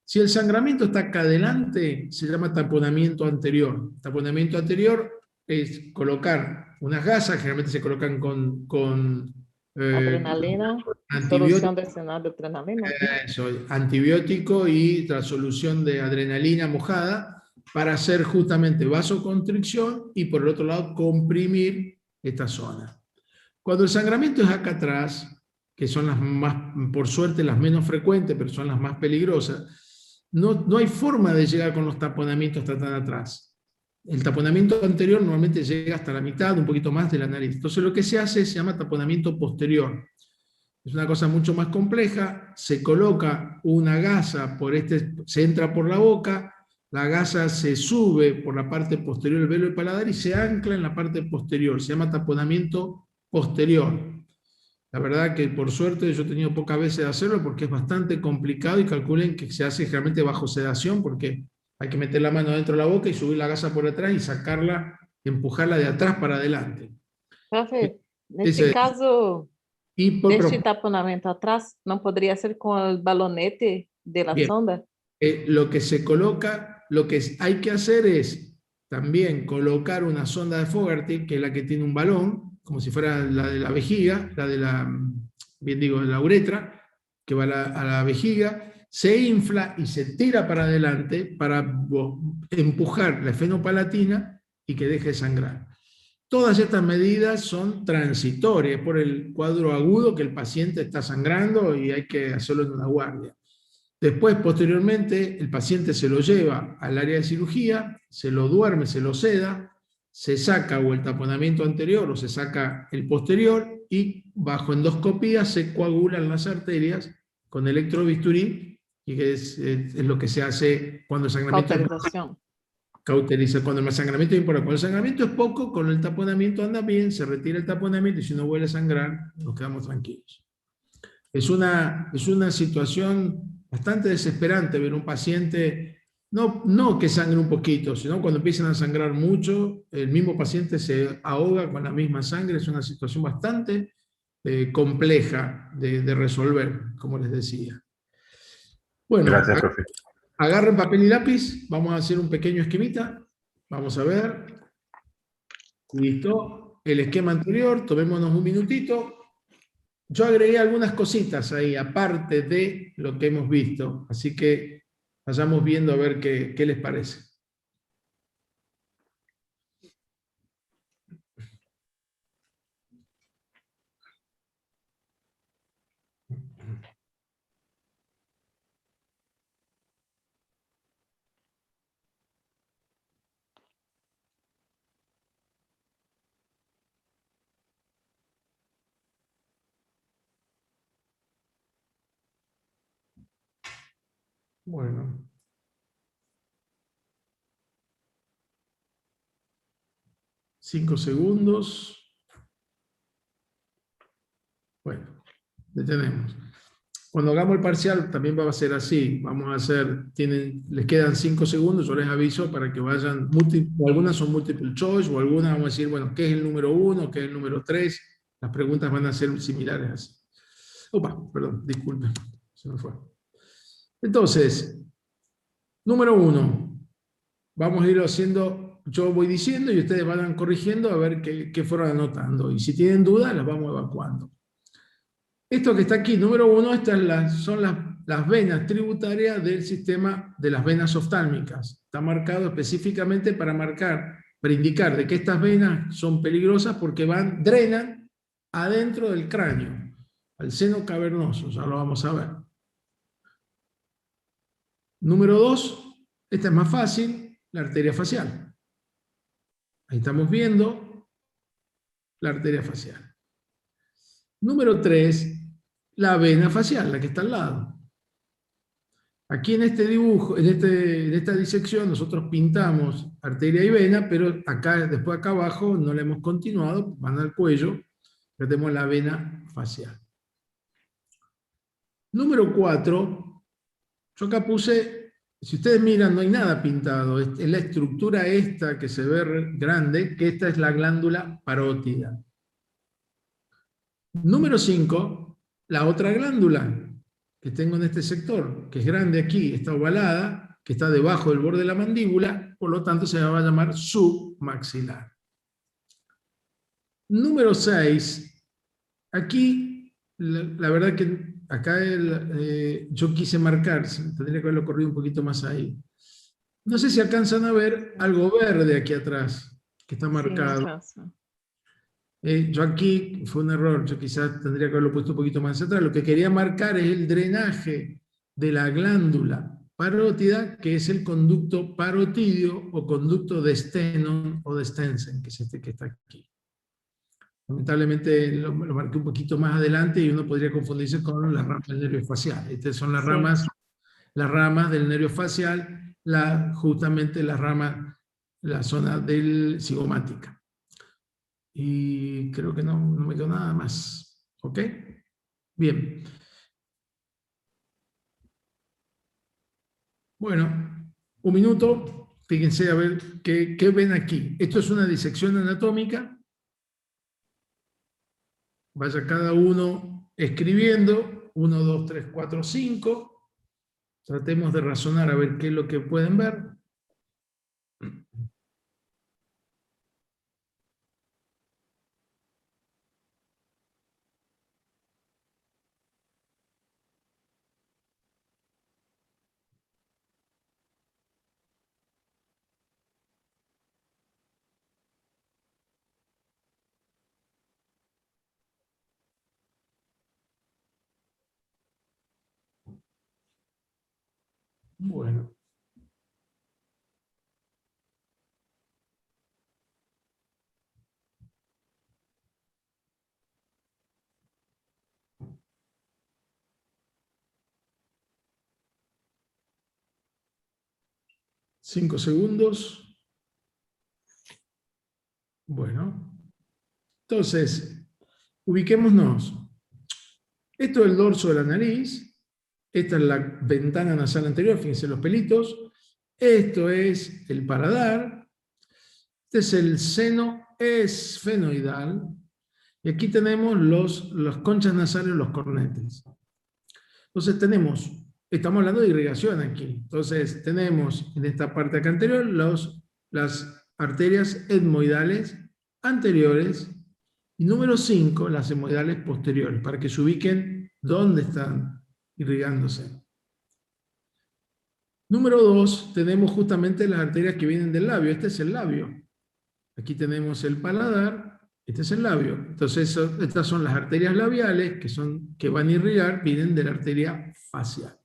Speaker 1: Si el sangramiento está acá adelante, se llama taponamiento anterior. Taponamiento anterior es colocar unas gasas, generalmente se colocan con
Speaker 3: Adrenalina, solución de escenario de adrenalina.
Speaker 1: antibiótico y la solución de adrenalina mojada para hacer justamente vasoconstricción y por el otro lado comprimir esta zona. Cuando el sangramiento es acá atrás, que son las más, por suerte las menos frecuentes, pero son las más peligrosas, no hay forma de llegar con los taponamientos hasta tan atrás. El taponamiento anterior normalmente llega hasta la mitad, un poquito más de la nariz. Entonces lo que se hace se llama taponamiento posterior. Es una cosa mucho más compleja, se coloca una gasa, se entra por la boca, la gasa se sube por la parte posterior del velo del paladar y se ancla en la parte posterior, se llama taponamiento posterior. La verdad que por suerte yo he tenido pocas veces de hacerlo porque es bastante complicado y calculen que se hace generalmente bajo sedación porque hay que meter la mano dentro de la boca y subir la gasa por atrás y sacarla, empujarla de atrás para adelante.
Speaker 3: Profe, nesse caso, este taponamento atrás, ¿no podría ser con el balonete de la sonda?
Speaker 1: Lo que se coloca, lo que hay que hacer es también colocar una sonda de Fogarty, que es la que tiene un balón, como si fuera la de la vejiga, de la uretra, que va a la vejiga, se infla y se tira para adelante para empujar la esfenopalatina y que deje de sangrar. Todas estas medidas son transitorias por el cuadro agudo que el paciente está sangrando y hay que hacerlo en una guardia. Después, posteriormente, el paciente se lo lleva al área de cirugía, se lo duerme, se lo seda, se saca o el taponamiento anterior o se saca el posterior y bajo endoscopía se coagulan las arterias con electrobisturí, y que es lo que se hace cuando el sangramiento cauteriza, cuando el sangramiento es importante. Cuando el sangramiento es poco, con el taponamiento anda bien, se retira el taponamiento y si no vuelve a sangrar, nos quedamos tranquilos. Es una situación bastante desesperante ver un paciente, no que sangre un poquito, sino cuando empiezan a sangrar mucho, el mismo paciente se ahoga con la misma sangre. Es una situación bastante compleja de resolver, como les decía. Bueno,
Speaker 9: gracias, profe.
Speaker 1: Agarren papel y lápiz, vamos a hacer un pequeño esquemita, vamos a ver. Listo, el esquema anterior, tomémonos un minutito. Yo agregué algunas cositas ahí, aparte de lo que hemos visto, así que vayamos viendo a ver qué les parece. Bueno. Cinco segundos. Bueno, detenemos. Cuando hagamos el parcial también va a ser así. Vamos a hacer, les quedan 5 segundos, yo les aviso para que vayan, algunas son multiple choice, o algunas vamos a decir, bueno, ¿qué es el número 1? ¿Qué es el número 3? Las preguntas van a ser similares así. Opa, perdón, disculpen, se me fue. Entonces, número 1. Vamos a irlo haciendo, yo voy diciendo y ustedes van corrigiendo a ver qué fueron anotando. Y si tienen dudas, las vamos evacuando. Esto que está aquí, número 1, estas son las las venas tributarias del sistema de las venas oftálmicas. Está marcado específicamente para indicar de que estas venas son peligrosas porque drenan adentro del cráneo, al seno cavernoso, ya lo vamos a ver. Número 2, esta es más fácil, la arteria facial. Ahí estamos viendo la arteria facial. Número 3, la vena facial, la que está al lado. Aquí en este dibujo, en esta disección, nosotros pintamos arteria y vena, pero después acá abajo no la hemos continuado, van al cuello, ya tenemos la vena facial. Número 4, yo acá puse, si ustedes miran, no hay nada pintado, es la estructura esta que se ve grande, que esta es la glándula parótida. Número 5, la otra glándula que tengo en este sector, que es grande aquí, está ovalada, que está debajo del borde de la mandíbula, por lo tanto se va a llamar submaxilar. Número 6, aquí, la verdad que acá yo quise marcar, tendría que haberlo corrido un poquito más ahí. No sé si alcanzan a ver algo verde aquí atrás, que está marcado. Yo aquí, fue un error, yo quizás tendría que haberlo puesto un poquito más atrás. Lo que quería marcar es el drenaje de la glándula parótida, que es el conducto parotidio o conducto de Stenon o de Stensen, que es este que está aquí. Lamentablemente lo marqué un poquito más adelante y uno podría confundirse con las ramas del nervio facial. Estas son las ramas del nervio facial, justamente la zona del cigomática. Y creo que no me quedó nada más. ¿Ok? Bien. Bueno, un minuto. Fíjense a ver qué ven aquí. Esto es una disección anatómica. Vaya cada uno escribiendo. 1, 2, 3, 4, 5. Tratemos de razonar a ver qué es lo que pueden ver. Bueno. Cinco segundos. Bueno. Entonces, ubiquémonos. Esto es el dorso de la nariz. Esta es la ventana nasal anterior, fíjense los pelitos. Esto es el paladar. Este es el seno esfenoidal. Y aquí tenemos las conchas nasales, los cornetes. Entonces estamos hablando de irrigación aquí. Entonces tenemos en esta parte acá anterior las arterias etmoidales anteriores y número 5, las etmoidales posteriores, para que se ubiquen dónde están irrigándose. Número 2, tenemos justamente las arterias que vienen del labio. Este es el labio. Aquí tenemos el paladar, este es el labio. Entonces estas son las arterias labiales que van a irrigar, vienen de la arteria facial.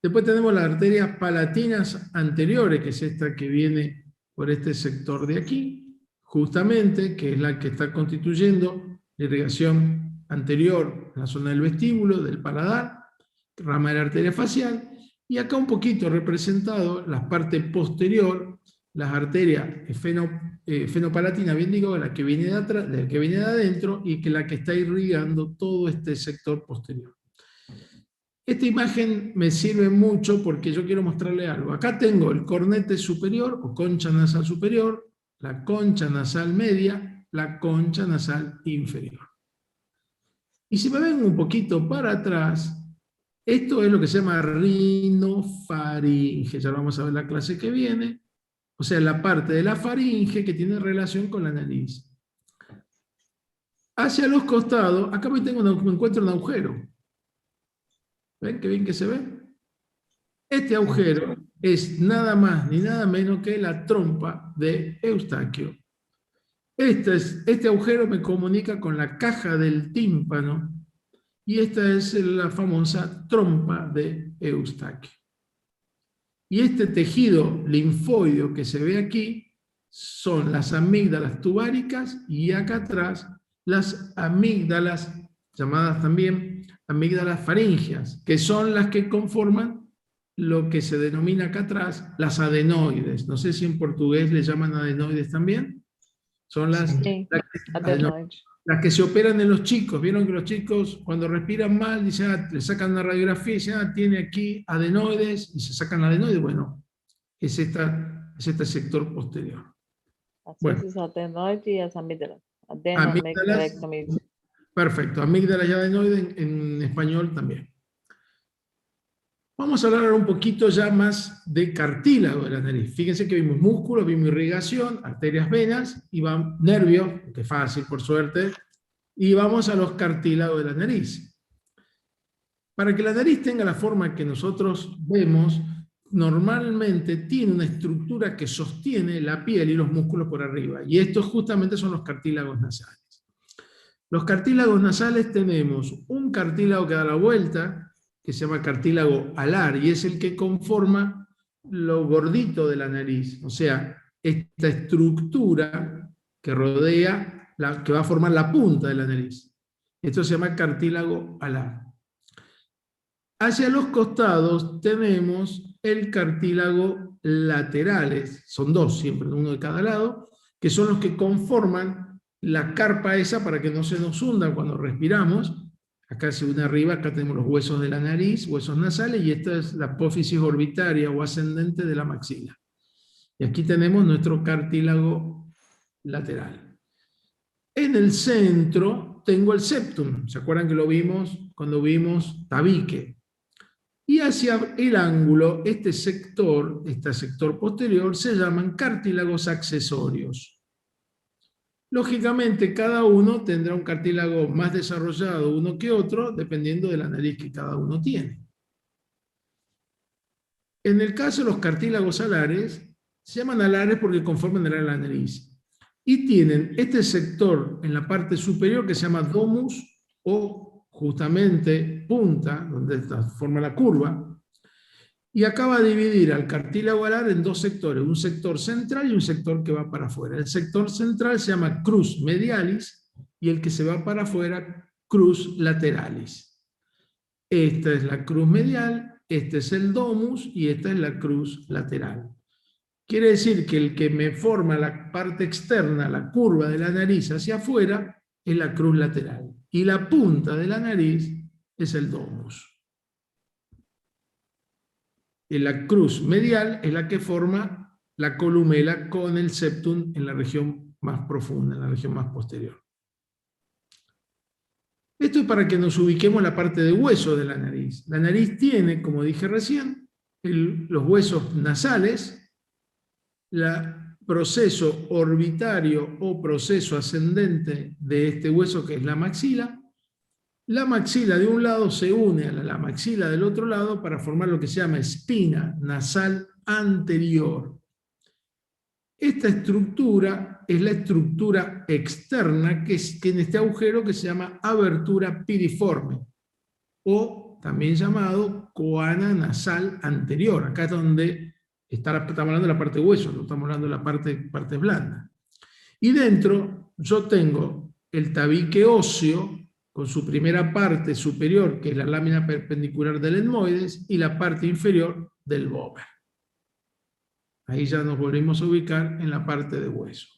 Speaker 1: Después tenemos las arterias palatinas anteriores, que es esta que viene por este sector de aquí, justamente, que es la que está constituyendo la irrigación anterior en la zona del vestíbulo, del paladar, rama de la arteria facial, y acá un poquito representado la parte posterior, las arterias fenopalatina, bien digo, la que viene de atrás, la que viene de adentro, y que la que está irrigando todo este sector posterior. Esta imagen me sirve mucho porque yo quiero mostrarle algo. Acá tengo el cornete superior o concha nasal superior, la concha nasal media, la concha nasal inferior. Y si me ven un poquito para atrás, esto es lo que se llama rinofaringe, ya lo vamos a ver en la clase que viene, o sea, la parte de la faringe que tiene relación con la nariz. Hacia los costados, acá me encuentro un agujero. ¿Ven qué bien que se ve? Este agujero es nada más ni nada menos que la trompa de Eustaquio. Este agujero me comunica con la caja del tímpano, y esta es la famosa trompa de Eustaquio. Y este tejido linfoideo que se ve aquí son las amígdalas tubáricas, y acá atrás las amígdalas, llamadas también amígdalas faríngeas, que son las que conforman lo que se denomina acá atrás las adenoides. No sé si en portugués le llaman adenoides también. Son las,
Speaker 3: Sí,
Speaker 1: adenoides. Las que se operan en los chicos. Vieron que los chicos cuando respiran mal, dicen, le sacan una radiografía y dicen, tiene aquí adenoides, y se sacan adenoides. Bueno, es este sector posterior. Bueno.
Speaker 3: As adenoides y las amígdalas.
Speaker 1: Amígdalas, perfecto, amígdalas y adenoides en español también. Vamos a hablar ahora un poquito ya más de cartílago de la nariz. Fíjense que vimos músculos, vimos irrigación, arterias, venas, y van nervios, que es fácil por suerte, y vamos a los cartílagos de la nariz. Para que la nariz tenga la forma que nosotros vemos, normalmente tiene una estructura que sostiene la piel y los músculos por arriba, y estos justamente son los cartílagos nasales. Los cartílagos nasales tenemos un cartílago que da la vuelta, que se llama cartílago alar, y es el que conforma lo gordito de la nariz, o sea, esta estructura que rodea, que va a formar la punta de la nariz. Esto se llama cartílago alar. Hacia los costados tenemos el cartílago laterales, son dos siempre, uno de cada lado, que son los que conforman la carpa esa para que no se nos hunda cuando respiramos. Acá se une arriba, acá tenemos los huesos de la nariz, huesos nasales, y esta es la apófisis orbitaria o ascendente de la maxila. Y aquí tenemos nuestro cartílago lateral. En el centro tengo el septum, ¿se acuerdan que lo vimos cuando vimos tabique? Y hacia el ángulo, este sector posterior, se llaman cartílagos accesorios. Lógicamente, cada uno tendrá un cartílago más desarrollado uno que otro, dependiendo de la nariz que cada uno tiene. En el caso de los cartílagos alares, se llaman alares porque conforman el ala de la nariz. Y tienen este sector en la parte superior que se llama domus, o justamente punta, donde forma la curva, y acaba de dividir al cartílago alar en dos sectores, un sector central y un sector que va para afuera. El sector central se llama crus medialis, y el que se va para afuera, crus lateralis. Esta es la cruz medial, este es el domus, y esta es la cruz lateral. Quiere decir que el que me forma la parte externa, la curva de la nariz hacia afuera, es la cruz lateral. Y la punta de la nariz es el domus. Y la cruz medial es la que forma la columela con el septum en la región más profunda, en la región más posterior. Esto es para que nos ubiquemos en la parte de hueso de la nariz. La nariz tiene, como dije recién, los huesos nasales, el proceso orbitario o proceso ascendente de este hueso que es la maxila. La maxila de un lado se une a la maxila del otro lado para formar lo que se llama espina nasal anterior. Esta estructura es la estructura externa que tiene este agujero que se llama abertura piriforme, o también llamado coana nasal anterior. Acá es donde estamos hablando de la parte de hueso, no estamos hablando de la parte blanda. Y dentro yo tengo el tabique óseo, con su primera parte superior, que es la lámina perpendicular del etmoides, y la parte inferior del vómer. Ahí ya nos volvemos a ubicar en la parte de hueso.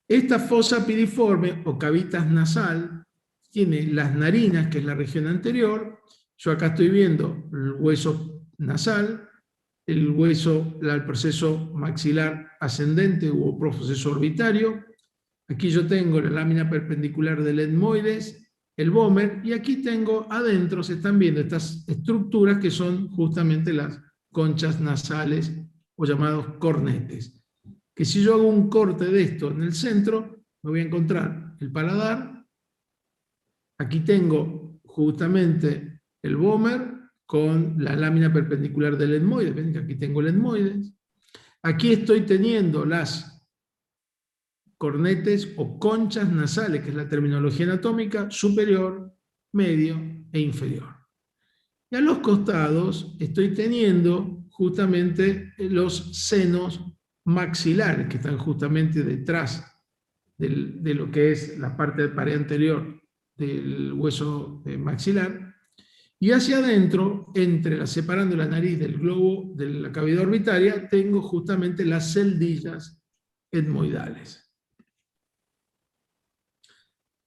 Speaker 1: Esta fosa piriforme o cavitas nasal tiene las narinas, que es la región anterior. Yo acá estoy viendo el hueso nasal, el proceso maxilar ascendente o proceso orbitario. Aquí yo tengo la lámina perpendicular del etmoides, el vómer, y aquí tengo adentro, se están viendo estas estructuras que son justamente las conchas nasales o llamados cornetes. Que si yo hago un corte de esto en el centro, me voy a encontrar el paladar. Aquí tengo justamente el vómer con la lámina perpendicular del etmoide. Ven que aquí tengo el etmoide. Aquí estoy teniendo las cornetes o conchas nasales, que es la terminología anatómica, superior, medio e inferior. Y a los costados estoy teniendo justamente los senos maxilares, que están justamente detrás de lo que es la parte de pared anterior del hueso maxilar, y hacia adentro, separando la nariz del globo de la cavidad orbitaria, tengo justamente las celdillas etmoidales.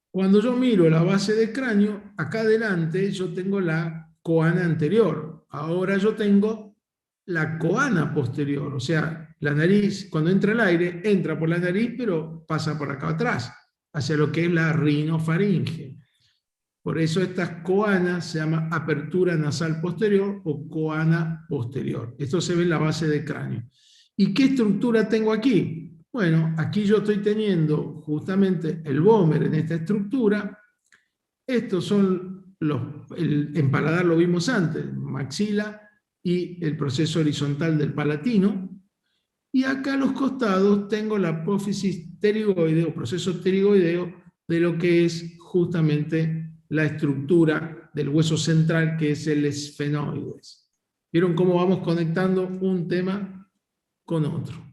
Speaker 1: Cuando yo miro la base del cráneo, acá adelante yo tengo la coana anterior, ahora yo tengo la coana posterior, o sea, la nariz, cuando entra el aire, entra por la nariz, pero pasa por acá atrás, hacia lo que es la rinofaringe. Por eso estas coanas se llama apertura nasal posterior o coana posterior. Esto se ve en la base del cráneo. ¿Y qué estructura tengo aquí? Bueno, aquí yo estoy teniendo justamente el vómer en esta estructura. Estos son el empaladar, lo vimos antes, maxila y el proceso horizontal del palatino. Y acá a los costados tengo la apófisis pterigoide o proceso pterigoideo de lo que es justamente la estructura del hueso central, que es el esfenoides. ¿Vieron cómo vamos conectando un tema con otro?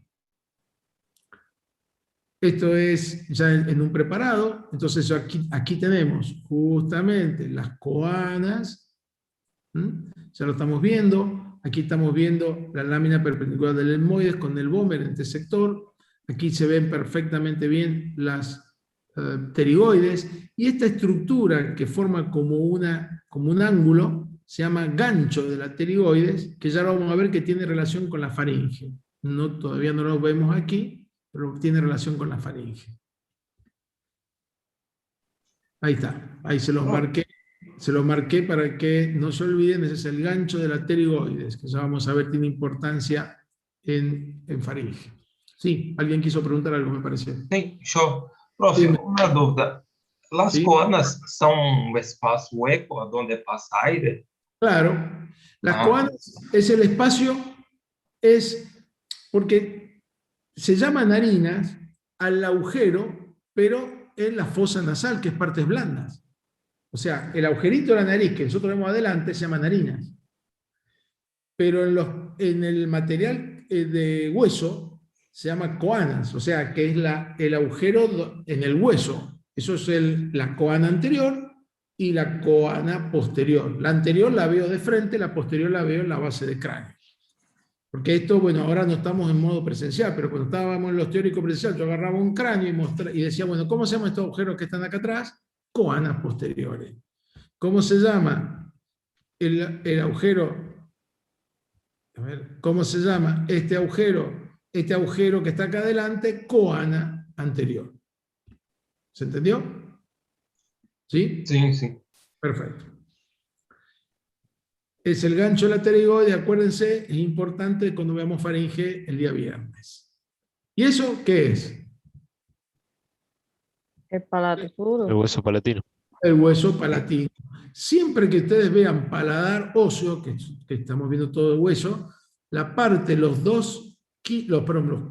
Speaker 1: Esto es ya en un preparado. Entonces aquí tenemos justamente las coanas. Ya lo estamos viendo. Aquí estamos viendo la lámina perpendicular del etmoides con el vómer en este sector. Aquí se ven perfectamente bien las pterigoides, y esta estructura que forma como un ángulo se llama gancho de la pterigoides, que ya lo vamos a ver que tiene relación con la faringe. Todavía no lo vemos aquí, pero tiene relación con la faringe. Ahí está, ahí se los marqué para que no se olviden. Ese es el gancho de la pterigoides, que ya vamos a ver tiene importancia en faringe. Sí, alguien quiso preguntar algo, me pareció.
Speaker 4: Sí, yo. Profe, una duda. ¿Las
Speaker 1: Sí.
Speaker 4: coanas son un espacio hueco a donde pasa aire?
Speaker 1: Claro, las coanas es el espacio, porque se llaman narinas al agujero, pero en la fosa nasal, que es partes blandas. O sea, el agujerito de la nariz que nosotros vemos adelante se llama narinas. Pero en el material de hueso se llama coanas, o sea, que es el agujero en el hueso. Eso es la coana anterior y la coana posterior. La anterior la veo de frente, la posterior la veo en la base del cráneo. Porque esto, bueno, ahora no estamos en modo presencial, pero cuando estábamos en los teóricos presenciales, yo agarraba un cráneo y decía, bueno, ¿cómo se llaman estos agujeros que están acá atrás? Coanas posteriores. ¿Cómo se llama el agujero? A ver, ¿cómo se llama este agujero que está acá adelante? Coana anterior. ¿Se entendió? ¿Sí?
Speaker 4: Sí, sí.
Speaker 1: Perfecto. Es el gancho de la pterigoide, acuérdense, es importante cuando veamos faringe el día viernes. ¿Y eso qué es?
Speaker 3: El palato puro.
Speaker 6: El hueso palatino.
Speaker 1: El hueso palatino. Siempre que ustedes vean paladar óseo, que estamos viendo todo el hueso, la parte, los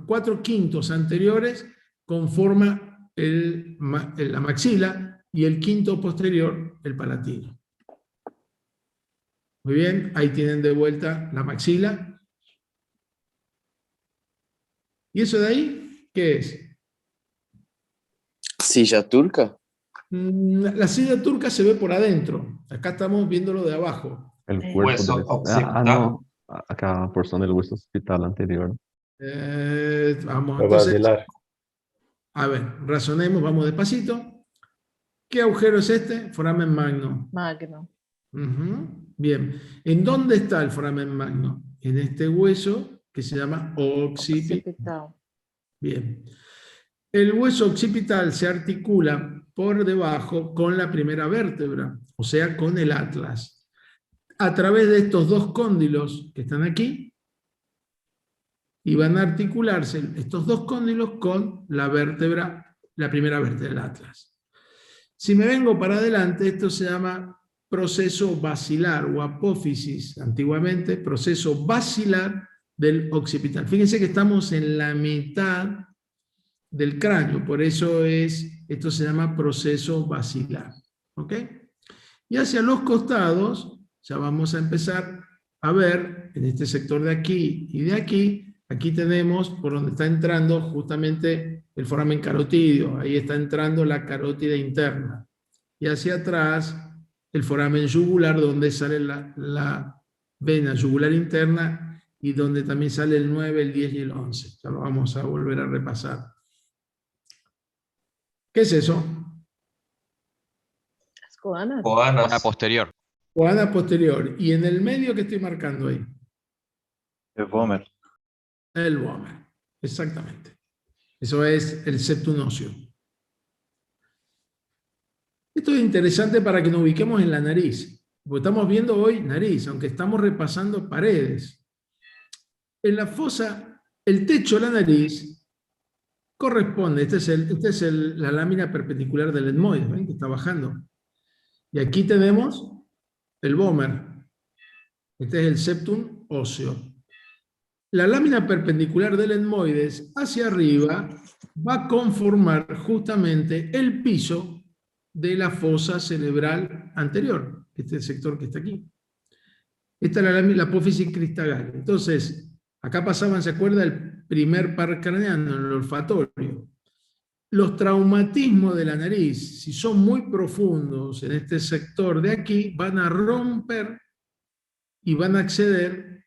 Speaker 1: 4 quintos anteriores conforma la maxila y el quinto posterior el palatino. Muy bien, ahí tienen de vuelta la maxila. ¿Y eso de ahí qué es?
Speaker 7: ¿Silla turca?
Speaker 1: La silla turca se ve por adentro. Acá estamos viéndolo de abajo.
Speaker 8: El cuerpo
Speaker 4: Hueso
Speaker 8: del...
Speaker 4: occipital.
Speaker 8: no. Acá porción del hueso occipital anterior.
Speaker 1: Vamos,
Speaker 11: Lo
Speaker 1: entonces,
Speaker 11: basilar.
Speaker 1: a ver, razonemos, vamos despacito. ¿Qué agujero es este? Foramen magno.
Speaker 3: Magno.
Speaker 1: Bien. ¿En dónde está el foramen magno? En este hueso que se llama occipital.
Speaker 3: Occipital.
Speaker 1: Bien. El hueso occipital se articula por debajo con la primera vértebra, o sea, con el atlas. A través de estos dos cóndilos que están aquí, y van a articularse estos dos cóndilos con la vértebra, la primera vértebra del atlas. Si me vengo para adelante, esto se llama proceso basilar o apófisis, antiguamente, proceso basilar del occipital. Fíjense que estamos en la mitad del cráneo, por eso esto se llama proceso basilar. ¿Ok? Y hacia los costados, ya vamos a empezar a ver, en este sector de aquí y de aquí, aquí tenemos por donde está entrando justamente el foramen carotídeo, ahí está entrando la carótida interna. Y hacia atrás, el foramen yugular, donde sale la vena yugular interna y donde también sale el 9, el 10 y el 11. Ya lo vamos a volver a repasar. ¿Qué es eso?
Speaker 3: Las coanas.
Speaker 4: Coanas.
Speaker 6: Una posterior.
Speaker 1: Coana posterior. Y en el medio, ¿qué estoy marcando ahí?
Speaker 7: El Vomer.
Speaker 1: El Vomer. Exactamente. Eso es el septum óseo. Esto es interesante para que nos ubiquemos en la nariz. Porque estamos viendo hoy nariz, aunque estamos repasando paredes. En la fosa, el techo de la nariz corresponde, esta es la lámina perpendicular del etmoide, ¿ven? Que está bajando. Y aquí tenemos el Vomer. Este es el septum óseo. La lámina perpendicular del etmoides hacia arriba va a conformar justamente el piso de la fosa cerebral anterior, este sector que está aquí. Esta es la apófisis cristagalia. Entonces, acá pasaban, ¿se acuerda? El primer par craneano, el olfatorio. Los traumatismos de la nariz, si son muy profundos en este sector de aquí, van a romper y van a acceder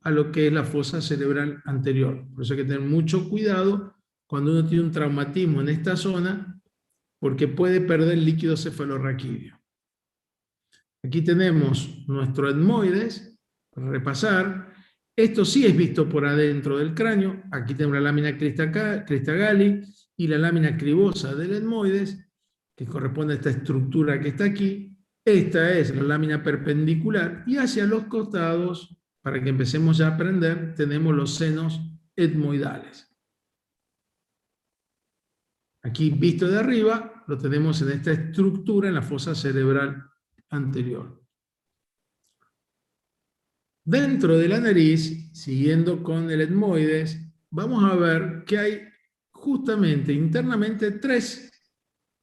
Speaker 1: a lo que es la fosa cerebral anterior. Por eso hay que tener mucho cuidado cuando uno tiene un traumatismo en esta zona, porque puede perder líquido cefalorraquídeo. Aquí tenemos nuestro etmoides, para repasar. Esto sí es visto por adentro del cráneo. Aquí tenemos la lámina cristagali y la lámina cribosa del etmoides, que corresponde a esta estructura que está aquí. Esta es la lámina perpendicular, y hacia los costados, para que empecemos ya a aprender, tenemos los senos etmoidales. Aquí, visto de arriba, lo tenemos en esta estructura, en la fosa cerebral anterior. Dentro de la nariz, siguiendo con el etmoides, vamos a ver que hay justamente internamente 3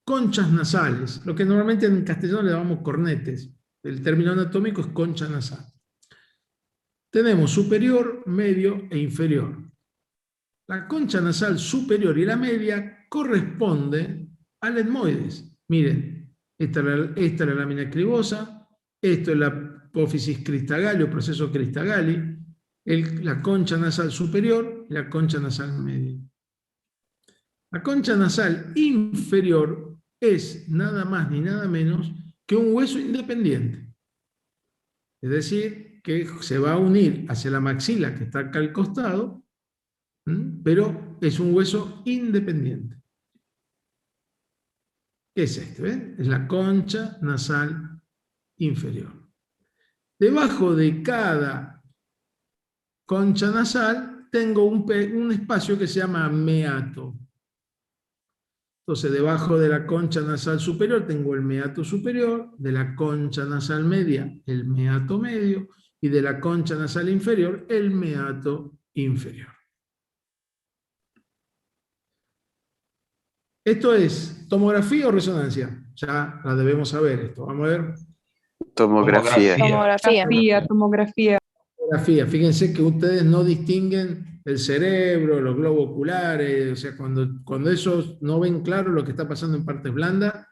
Speaker 1: conchas nasales, lo que normalmente en castellano le llamamos cornetes. El término anatómico es concha nasal. Tenemos superior, medio e inferior. La concha nasal superior y la media corresponden al etmoides. Miren, esta es la lámina cribosa, esto es la apófisis cristagali o proceso cristagali, la concha nasal superior y la concha nasal media. La concha nasal inferior es nada más ni nada menos que un hueso independiente. Es decir, que se va a unir hacia la maxila, que está acá al costado, pero es un hueso independiente. ¿Qué es este? ¿Ven? Es la concha nasal inferior. Debajo de cada concha nasal tengo un espacio que se llama meato. Entonces, debajo de la concha nasal superior tengo el meato superior, de la concha nasal media el meato medio, y de la concha nasal inferior el meato inferior. ¿Esto es tomografía o resonancia? Ya la debemos saber esto. Vamos a ver.
Speaker 7: Tomografía.
Speaker 10: Tomografía.
Speaker 1: Tomografía. Fíjense que ustedes no distinguen el cerebro, los globos oculares, o sea, cuando esos no ven claro lo que está pasando en partes blandas,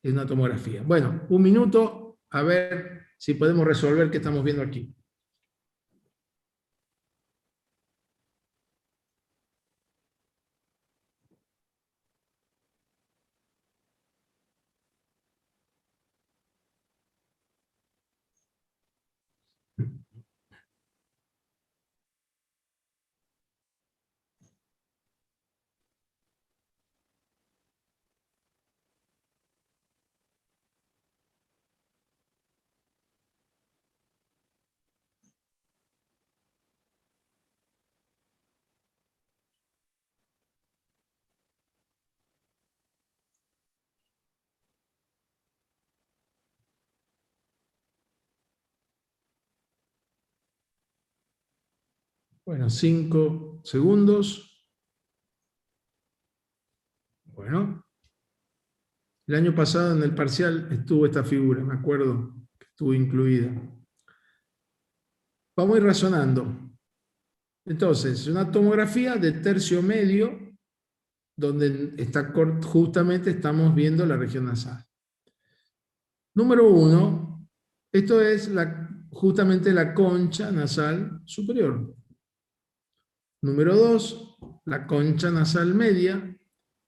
Speaker 1: es una tomografía. Bueno, un minuto, a ver si podemos resolver qué estamos viendo aquí. Bueno, 5 segundos. Bueno. El año pasado en el parcial estuvo esta figura, me acuerdo que estuvo incluida. Vamos a ir razonando. Entonces, una tomografía de tercio medio, donde está, justamente estamos viendo la región nasal. Número 1, esto es justamente la concha nasal superior. Número 2, la concha nasal media.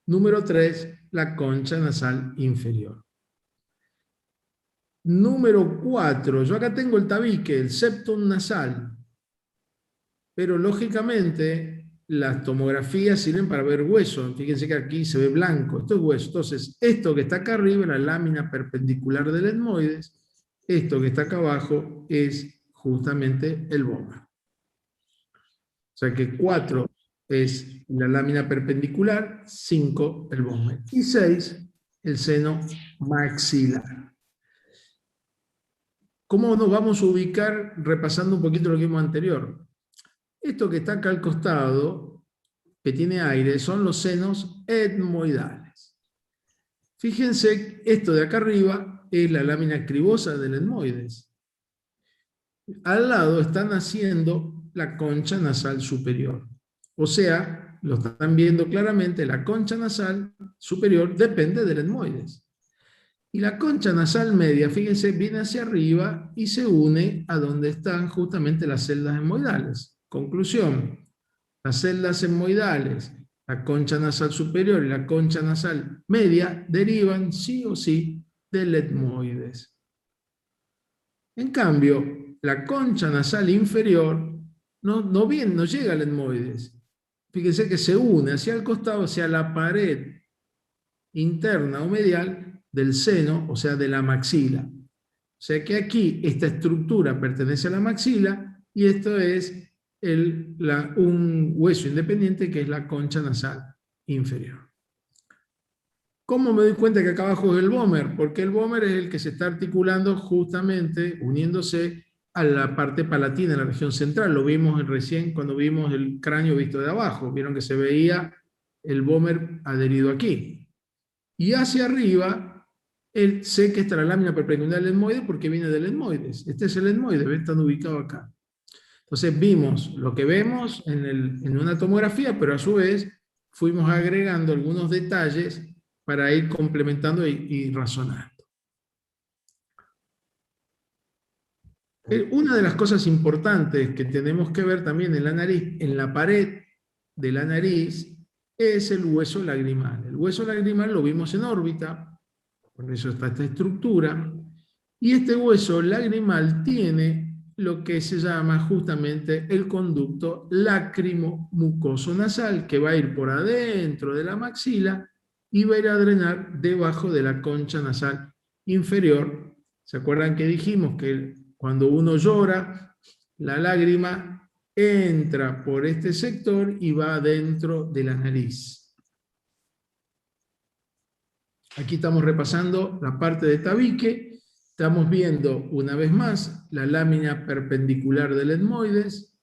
Speaker 1: Número 3, la concha nasal inferior. Número 4, yo acá tengo el tabique, el septum nasal. Pero lógicamente las tomografías sirven para ver hueso. Fíjense que aquí se ve blanco, esto es hueso. Entonces, esto que está acá arriba, la lámina perpendicular del etmoides, esto que está acá abajo es justamente el vómer. O sea que 4 es la lámina perpendicular, 5 el vómer y 6 el seno maxilar. ¿Cómo nos vamos a ubicar repasando un poquito lo que vimos anterior? Esto que está acá al costado, que tiene aire, son los senos etmoidales. Fíjense, esto de acá arriba es la lámina cribosa del etmoides. Al lado están haciendo la concha nasal superior. O sea, lo están viendo claramente, la concha nasal superior depende del etmoides. Y la concha nasal media, fíjense, viene hacia arriba y se une a donde están justamente las celdas etmoidales. Conclusión, las celdas etmoidales, la concha nasal superior y la concha nasal media derivan sí o sí del etmoides. En cambio, la concha nasal inferior no llega al etmoides. Fíjense que se une hacia el costado, hacia la pared interna o medial del seno, o sea, de la maxila. O sea que aquí esta estructura pertenece a la maxila y esto es un hueso independiente que es la concha nasal inferior. ¿Cómo me doy cuenta que acá abajo es el vómer? Porque el vómer es el que se está articulando justamente, uniéndose a la parte palatina, en la región central. Lo vimos recién cuando vimos el cráneo visto de abajo. Vieron que se veía el vómer adherido aquí. Y hacia arriba, sé que está la lámina perpendicular del etmoide porque viene del etmoides. Este es el etmoide, están ubicados acá. Entonces vimos lo que vemos en una tomografía, pero a su vez fuimos agregando algunos detalles para ir complementando y razonando. Una de las cosas importantes que tenemos que ver también en la nariz, en la pared de la nariz, es el hueso lagrimal. El hueso lagrimal lo vimos en órbita, por eso está esta estructura, y este hueso lagrimal tiene lo que se llama justamente el conducto lácrimo-mucoso nasal, que va a ir por adentro de la maxila y va a ir a drenar debajo de la concha nasal inferior. ¿Se acuerdan que dijimos que cuando uno llora, la lágrima entra por este sector y va dentro de la nariz? Aquí estamos repasando la parte de tabique. Estamos viendo una vez más la lámina perpendicular del etmoides.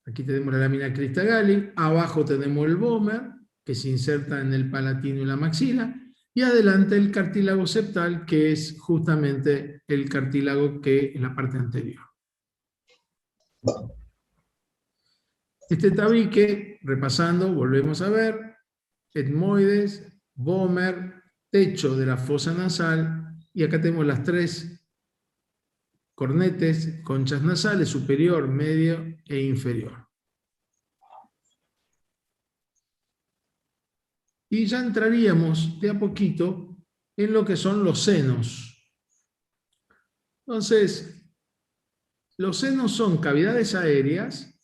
Speaker 1: Aquí tenemos la lámina cristagali. Abajo tenemos el vómer, que se inserta en el palatino y la maxila. Y adelante el cartílago septal, que es justamente el cartílago que es la parte anterior. Este tabique, repasando, volvemos a ver, etmoides, vómer, techo de la fosa nasal, y acá tenemos las 3 cornetes, conchas nasales, superior, medio e inferior. Y ya entraríamos de a poquito en lo que son los senos. Entonces, los senos son cavidades aéreas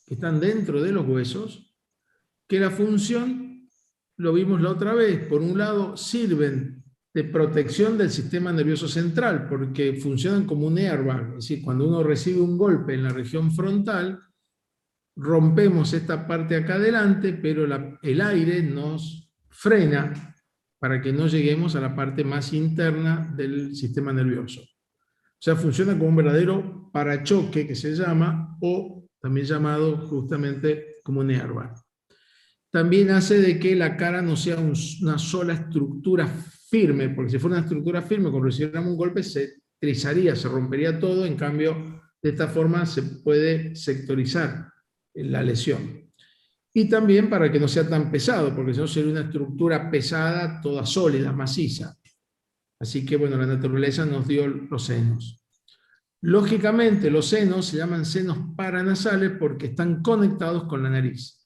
Speaker 1: que están dentro de los huesos, que la función, lo vimos la otra vez, por un lado sirven de protección del sistema nervioso central, porque funcionan como un airbag, es decir, cuando uno recibe un golpe en la región frontal, rompemos esta parte acá adelante, pero el aire nos frena para que no lleguemos a la parte más interna del sistema nervioso. O sea, funciona como un verdadero parachoque que se llama, o también llamado justamente como nerva. También hace de que la cara no sea una sola estructura firme, porque si fuera una estructura firme, cuando recibiéramos un golpe se trizaría, se rompería todo, en cambio, de esta forma se puede sectorizar la lesión. Y también para que no sea tan pesado, porque si no sería una estructura pesada, toda sólida, maciza. Así que, bueno, la naturaleza nos dio los senos. Lógicamente, los senos se llaman senos paranasales porque están conectados con la nariz.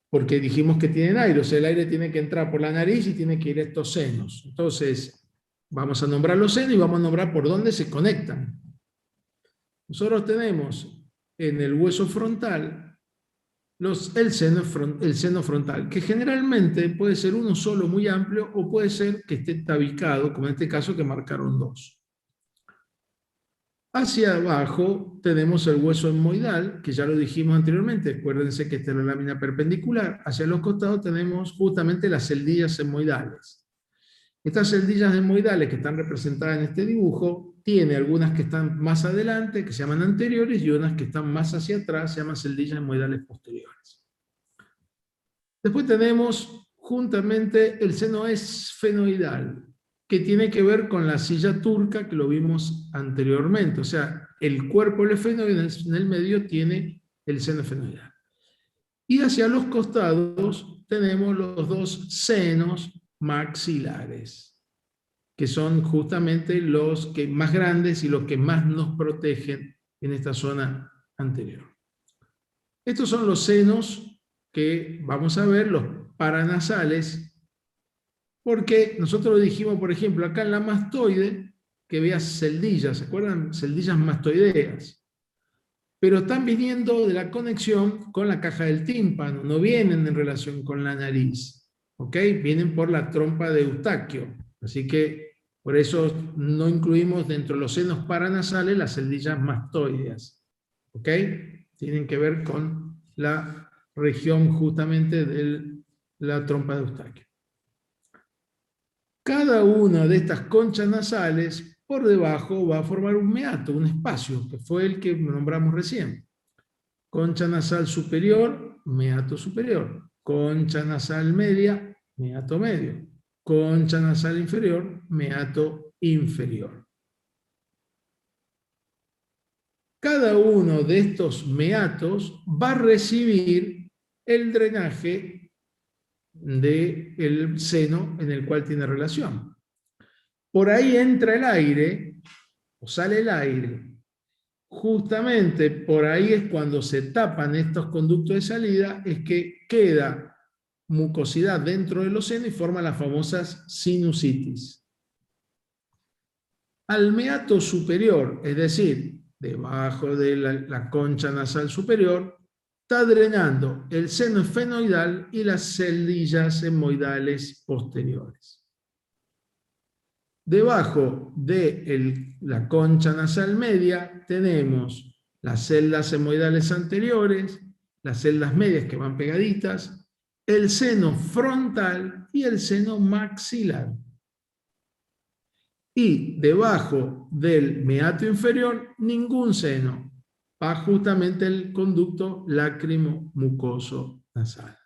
Speaker 1: Porque dijimos que tienen aire, o sea, el aire tiene que entrar por la nariz y tiene que ir a estos senos. Entonces, vamos a nombrar los senos y vamos a nombrar por dónde se conectan. Nosotros tenemos en el hueso frontal el seno frontal, que generalmente puede ser uno solo muy amplio o puede ser que esté tabicado, como en este caso que marcaron dos. Hacia abajo tenemos el hueso etmoidal, que ya lo dijimos anteriormente, acuérdense que esta es la lámina perpendicular. Hacia los costados tenemos justamente las celdillas etmoidales. Estas celdillas etmoidales que están representadas en este dibujo, tiene algunas que están más adelante, que se llaman anteriores, y unas que están más hacia atrás, se llaman celdillas etmoidales posteriores. Después tenemos juntamente el seno esfenoidal, que tiene que ver con la silla turca que lo vimos anteriormente. O sea, el cuerpo del esfenoide en el medio tiene el seno esfenoidal. Y hacia los costados tenemos los dos senos maxilares, que son justamente los que más grandes y los que más nos protegen en esta zona anterior. Estos son los senos que vamos a ver, los paranasales, porque nosotros dijimos, por ejemplo, acá en la mastoide, que veas celdillas, ¿se acuerdan? Celdillas mastoideas. Pero están viniendo de la conexión con la caja del tímpano, no vienen en relación con la nariz, ¿ok? Vienen por la trompa de Eustaquio. Así que por eso no incluimos dentro de los senos paranasales las celdillas mastoideas, ¿ok? Tienen que ver con la región justamente de la trompa de Eustaquio. Cada una de estas conchas nasales, por debajo va a formar un meato, un espacio, que fue el que nombramos recién. Concha nasal superior, meato superior. Concha nasal media, meato medio. Concha nasal inferior, meato inferior. Cada uno de estos meatos va a recibir el drenaje del seno en el cual tiene relación. Por ahí entra el aire, o sale el aire. Justamente por ahí es cuando se tapan estos conductos de salida, es que queda mucosidad dentro de los senos y forma las famosas sinusitis. Al meato superior, es decir, debajo de la concha nasal superior, está drenando el seno esfenoidal y las celdillas etmoidales posteriores. Debajo de la concha nasal media tenemos las celdas etmoidales anteriores, las celdas medias que van pegaditas, el seno frontal y el seno maxilar. Y debajo del meato inferior, ningún seno. Va justamente el conducto lácrimo-mucoso nasal.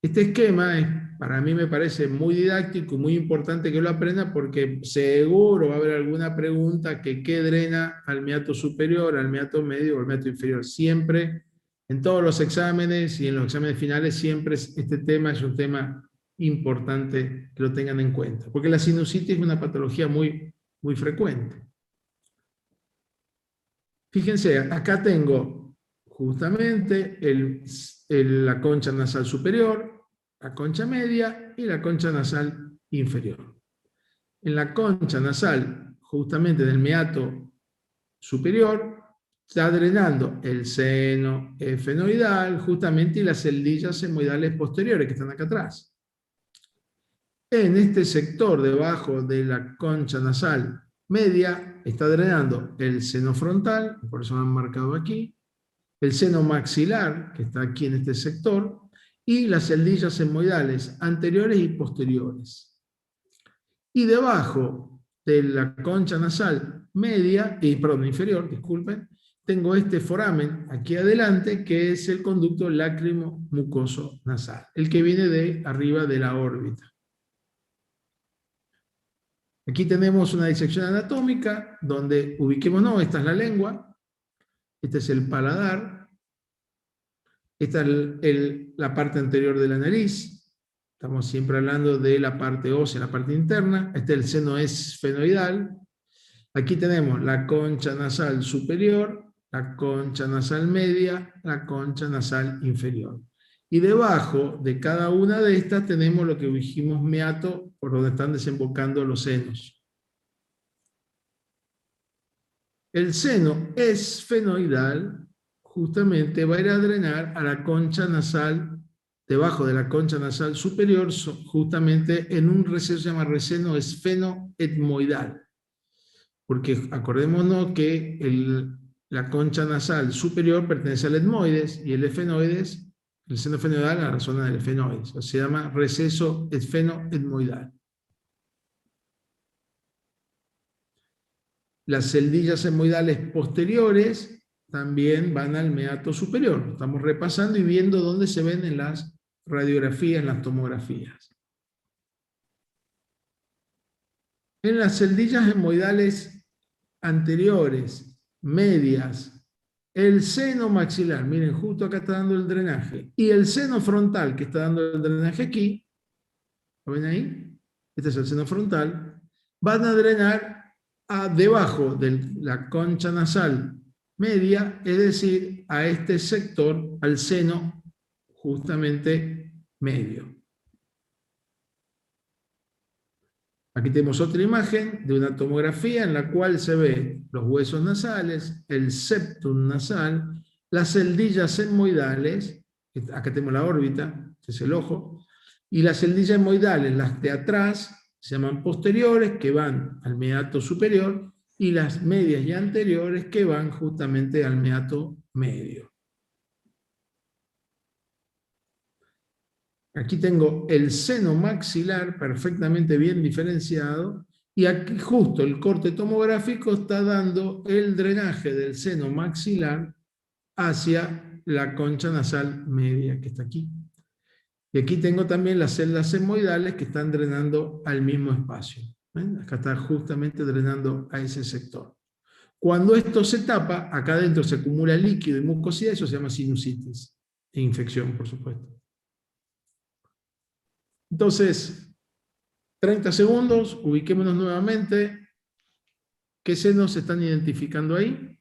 Speaker 1: Este esquema para mí me parece muy didáctico y muy importante que lo aprenda porque seguro va a haber alguna pregunta que qué drena al meato superior, al meato medio o al meato inferior. Siempre, en todos los exámenes y en los exámenes finales, siempre este tema es un tema importante que lo tengan en cuenta. Porque la sinusitis es una patología muy, muy frecuente. Fíjense, acá tengo justamente la concha nasal superior, la concha media y la concha nasal inferior. En la concha nasal, justamente del meato superior, está drenando el seno esfenoidal, justamente, y las celdillas etmoidales posteriores que están acá atrás. En este sector, debajo de la concha nasal media, está drenando el seno frontal, por eso lo han marcado aquí, el seno maxilar, que está aquí en este sector, y las celdillas etmoidales anteriores y posteriores. Y debajo de la concha nasal media, inferior, disculpen, tengo este foramen aquí adelante, que es el conducto lácrimo-mucoso nasal, el que viene de arriba de la órbita. Aquí tenemos una disección anatómica, donde ubiquémonos, esta es la lengua, este es el paladar, esta es la parte anterior de la nariz, estamos siempre hablando de la parte ósea, la parte interna, este es el seno esfenoidal, aquí tenemos la concha nasal superior, la concha nasal media, la concha nasal inferior. Y debajo de cada una de estas tenemos lo que dijimos meato, por donde están desembocando los senos. El seno esfenoidal justamente va a ir a drenar a la concha nasal, debajo de la concha nasal superior, justamente en un receso que se llama reseno esfenoetmoidal. Porque acordémonos que la concha nasal superior pertenece al etmoides y el esfenoides, el seno esfenoidal, a la zona del esfenoides. O sea, se llama receso esfenoetmoidal. Las celdillas etmoidales posteriores también van al meato superior. Estamos repasando y viendo dónde se ven en las radiografías, en las tomografías. En las celdillas etmoidales anteriores, medias, el seno maxilar, miren, justo acá está dando el drenaje, y el seno frontal, que está dando el drenaje aquí, ¿lo ven ahí? Este es el seno frontal, van a drenar debajo de la concha nasal media, es decir, a este sector, al seno justamente medio. Aquí tenemos otra imagen de una tomografía en la cual se ve los huesos nasales, el septum nasal, las celdillas etmoidales, acá tenemos la órbita, que es el ojo, y las celdillas etmoidales, las de atrás, se llaman posteriores, que van al meato superior, y las medias y anteriores, que van justamente al meato medio. Aquí tengo el seno maxilar perfectamente bien diferenciado, y aquí justo el corte tomográfico está dando el drenaje del seno maxilar hacia la concha nasal media que está aquí. Y aquí tengo también las celdas etmoidales que están drenando al mismo espacio. ¿Ven? Acá está justamente drenando a ese sector. Cuando esto se tapa, acá adentro se acumula líquido y mucosidad, eso se llama sinusitis e infección, por supuesto. Entonces, 30 segundos, ubiquémonos nuevamente. ¿Qué senos se están identificando ahí?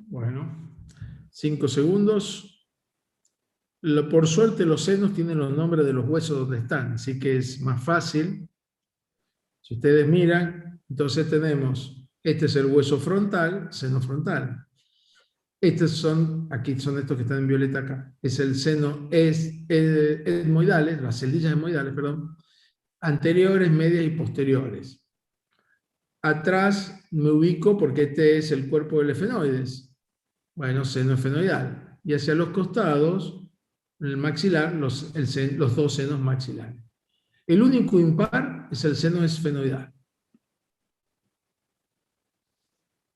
Speaker 1: Bueno, 5 segundos. Por suerte los senos tienen los nombres de los huesos donde están, así que es más fácil. Si ustedes miran, entonces tenemos, este es el hueso frontal, seno frontal. Estos son, aquí son estos que están en violeta acá. Es el seno etmoidales, las celdillas etmoidales, perdón, anteriores, medias y posteriores. Atrás me ubico porque este es el cuerpo del esfenoides. Bueno, seno esfenoidal. Y hacia los costados, en el maxilar, los dos senos maxilares. El único impar es el seno esfenoidal.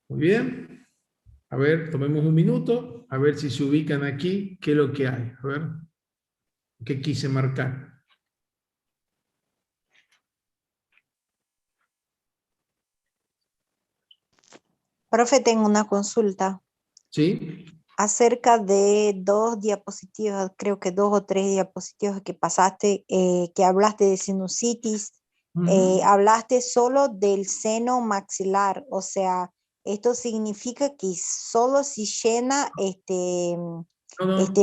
Speaker 1: Muy bien. A ver, tomemos un minuto, a ver si se ubican aquí, qué es lo que hay. A ver, qué quise marcar.
Speaker 2: Profe, tengo una consulta.
Speaker 1: ¿Sí?
Speaker 2: Acerca de 2 diapositivas, creo que 2 o 3 diapositivas que pasaste, que hablaste de sinusitis, hablaste solo del seno maxilar, o sea, esto significa que solo si llena este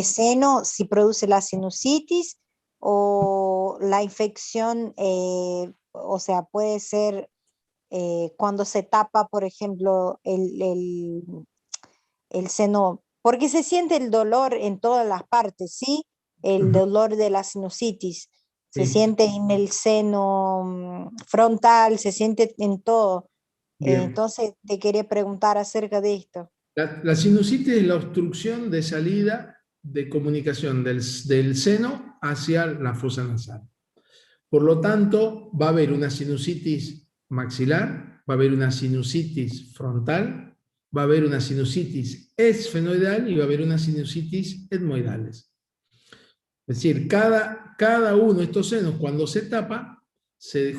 Speaker 2: seno, si produce la sinusitis, o la infección, o sea, puede ser cuando se tapa, por ejemplo, el seno, porque se siente el dolor en todas las partes, ¿sí? El dolor de la sinusitis. Se
Speaker 1: Sí.
Speaker 2: siente en el seno frontal, se siente en todo.
Speaker 1: Bien.
Speaker 2: Entonces te quería preguntar acerca de esto.
Speaker 1: La sinusitis es la obstrucción de salida de comunicación del seno hacia la fosa nasal. Por lo tanto, va a haber una sinusitis maxilar, va a haber una sinusitis frontal, va a haber una sinusitis esfenoidal y va a haber una sinusitis etmoidales. Es decir, cada uno de estos senos, cuando se tapa,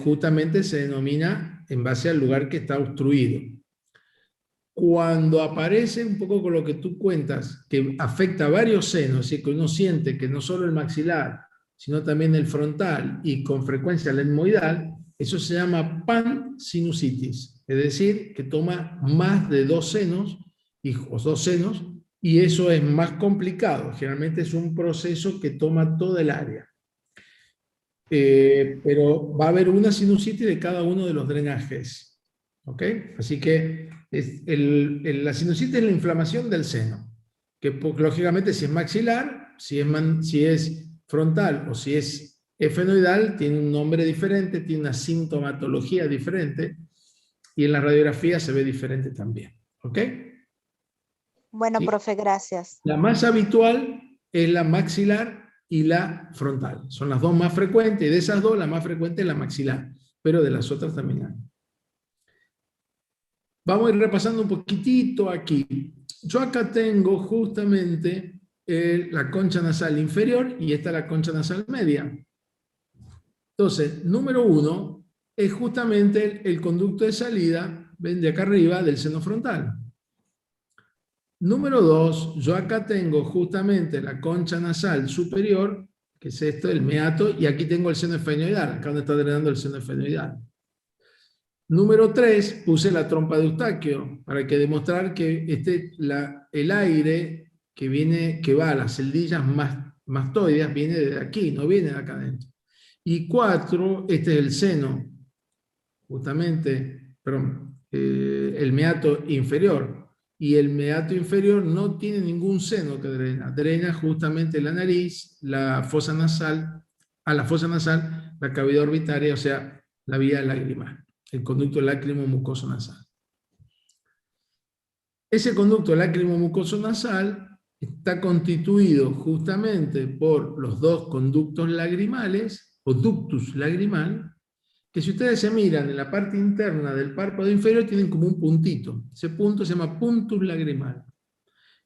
Speaker 1: justamente se denomina en base al lugar que está obstruido. Cuando aparece un poco con lo que tú cuentas, que afecta a varios senos, es decir, que uno siente que no solo el maxilar, sino también el frontal y con frecuencia el etmoidal, eso se llama pansinusitis, es decir, que toma más de dos senos, y eso es más complicado. Generalmente es un proceso que toma todo el área. Pero va a haber una sinusitis de cada uno de los drenajes. ¿Ok? Así que la sinusitis es la inflamación del seno, que lógicamente si es maxilar, si es frontal o si es efenoidal, tiene un nombre diferente, tiene una sintomatología diferente, y en la radiografía se ve diferente también. ¿Ok?
Speaker 2: Bueno,
Speaker 1: ¿Sí?
Speaker 2: profe, gracias.
Speaker 1: La más habitual es la maxilar y la frontal. Son las dos más frecuentes, y de esas dos la más frecuente es la maxilar, pero de las otras también hay. Vamos a ir repasando un poquitito aquí. Yo acá tengo justamente la concha nasal inferior y esta es la concha nasal media. Entonces, número 1 es justamente el conducto de salida, ven, de acá arriba, del seno frontal. Número 2, yo acá tengo justamente la concha nasal superior, que es esto, el meato, y aquí tengo el seno efenoidal, acá donde está drenando el seno efenoidal. Número 3, puse la trompa de Eustaquio, para que demostrar que el aire que va a las celdillas mastoideas viene de aquí, no viene de acá adentro. Y 4, este es el seno, justamente, perdón, el meato inferior. Y el meato inferior no tiene ningún seno que drena justamente la nariz, la fosa nasal, la cavidad orbitaria, o sea, la vía lagrimal, el conducto lácrimo-mucoso nasal. Ese conducto lácrimo-mucoso nasal está constituido justamente por los dos conductos lagrimales, o ductus lagrimal, que si ustedes se miran en la parte interna del párpado inferior tienen como un puntito. Ese punto se llama puntus lagrimal,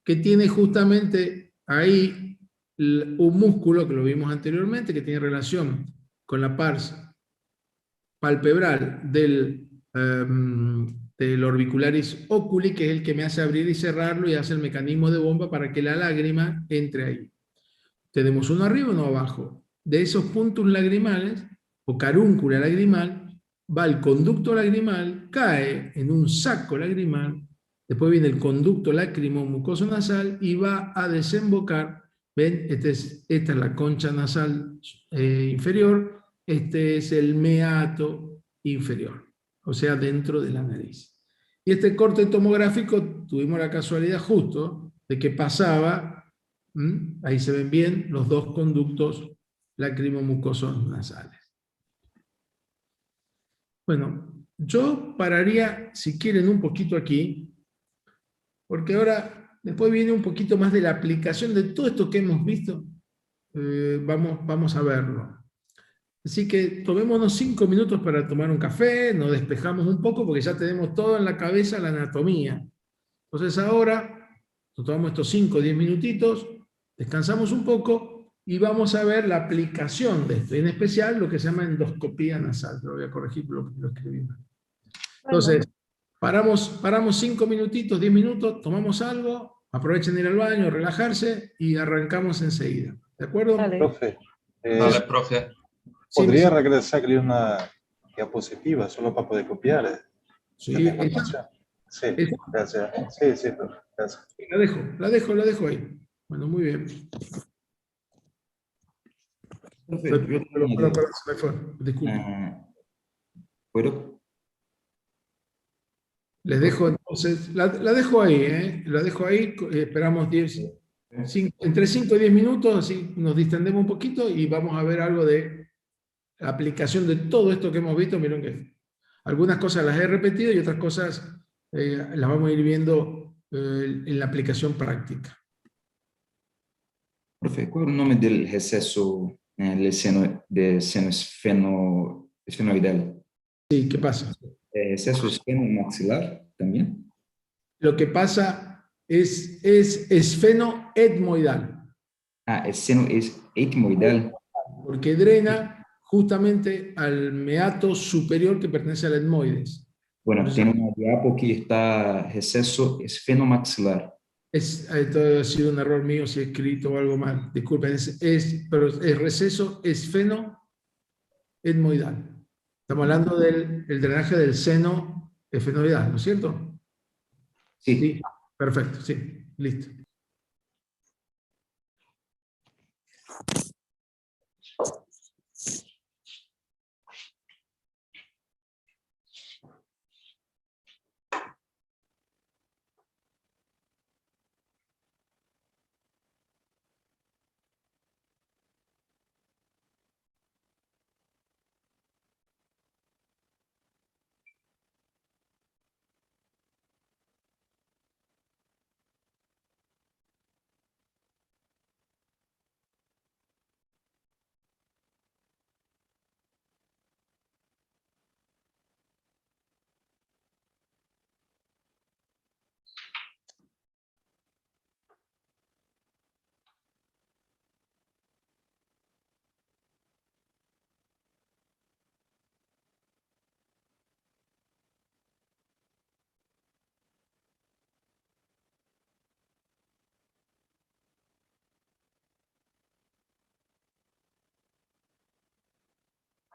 Speaker 1: que tiene justamente ahí un músculo, que lo vimos anteriormente, que tiene relación con la pars palpebral del orbicularis oculi, que es el que me hace abrir y cerrarlo y hace el mecanismo de bomba para que la lágrima entre ahí. Tenemos uno arriba y uno abajo. De esos puntos lagrimales, o carúncula lagrimal, va el conducto lagrimal, cae en un saco lagrimal, después viene el conducto lácrimo-mucoso nasal y va a desembocar, ven, esta es la concha nasal inferior, este es el meato inferior, o sea, dentro de la nariz. Y este corte tomográfico tuvimos la casualidad justo de que pasaba, ahí se ven bien los dos conductos lacrimomucosos nasales. Bueno, yo pararía, si quieren, un poquito aquí, porque ahora, después viene un poquito más de la aplicación de todo esto que hemos visto. Vamos a verlo. Así que tomémonos 5 minutos para tomar un café, nos despejamos un poco, porque ya tenemos todo en la cabeza, la anatomía. Entonces ahora, nos tomamos estos 5 o 10 minutitos, descansamos un poco, y vamos a ver la aplicación de esto, y en especial lo que se llama endoscopía nasal. Lo voy a corregir porque lo escribí mal. Entonces, paramos 5 minutitos, 10 minutos, tomamos algo, aprovechen de ir al baño, relajarse, y arrancamos enseguida. ¿De acuerdo?
Speaker 3: Dale.
Speaker 7: Profe,
Speaker 4: Dale, profe.
Speaker 7: ¿podría
Speaker 1: Sí,
Speaker 7: regresarle una diapositiva solo para poder copiar
Speaker 1: sí,
Speaker 7: esta información? Sí,
Speaker 1: ¿esa?
Speaker 7: gracias. Sí, profe, gracias.
Speaker 1: La dejo ahí. Bueno, muy bien.
Speaker 6: Profe, yo tengo una idea.
Speaker 1: Perdón, se me fue. Disculpe.
Speaker 6: ¿Puedo?
Speaker 1: Les dejo entonces, la dejo ahí, la dejo ahí, esperamos entre 5 y 10 minutos, así nos distendemos un poquito y vamos a ver algo de la aplicación de todo esto que hemos visto, miren que algunas cosas las he repetido y otras cosas las vamos a ir viendo en la aplicación práctica.
Speaker 6: Profe, qual é o nome del recesso del seno esfenoidal?
Speaker 1: Sí, ¿qué pasa?
Speaker 6: ¿Receso esfenomaxilar también?
Speaker 1: Lo que pasa es esfenoetmoidal,
Speaker 6: Ah, el seno es etmoidal.
Speaker 1: porque drena justamente al meato superior que pertenece al etmoides.
Speaker 6: Bueno,
Speaker 1: Por eso-
Speaker 6: tiene una diapo que está receso esfenomaxilar.
Speaker 1: Esto ha sido un error mío si he escrito algo mal. Disculpen, pero es receso esfenoetmoidal. Estamos hablando del el drenaje del seno esfenoidal, ¿no es cierto?
Speaker 6: Sí.
Speaker 1: Sí, perfecto, sí, listo.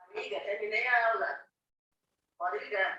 Speaker 11: Amiga, terminei a aula. Pode ligar.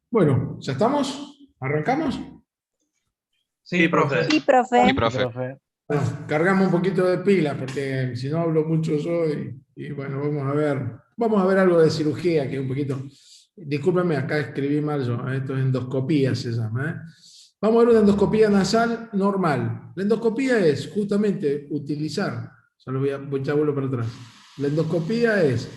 Speaker 1: Bueno, ¿ya estamos? ¿Arrancamos?
Speaker 4: Sí, profe.
Speaker 2: Sí, profe.
Speaker 12: Sí, profe.
Speaker 1: Bueno, cargamos un poquito de pila porque si no hablo mucho yo y bueno, vamos a ver algo de cirugía que es un poquito, discúlpeme, acá escribí mal yo, esto es endoscopía se llama, ¿eh? Vamos a ver una endoscopía nasal normal. La endoscopía es justamente utilizar, ya vuelvo para atrás, la endoscopía es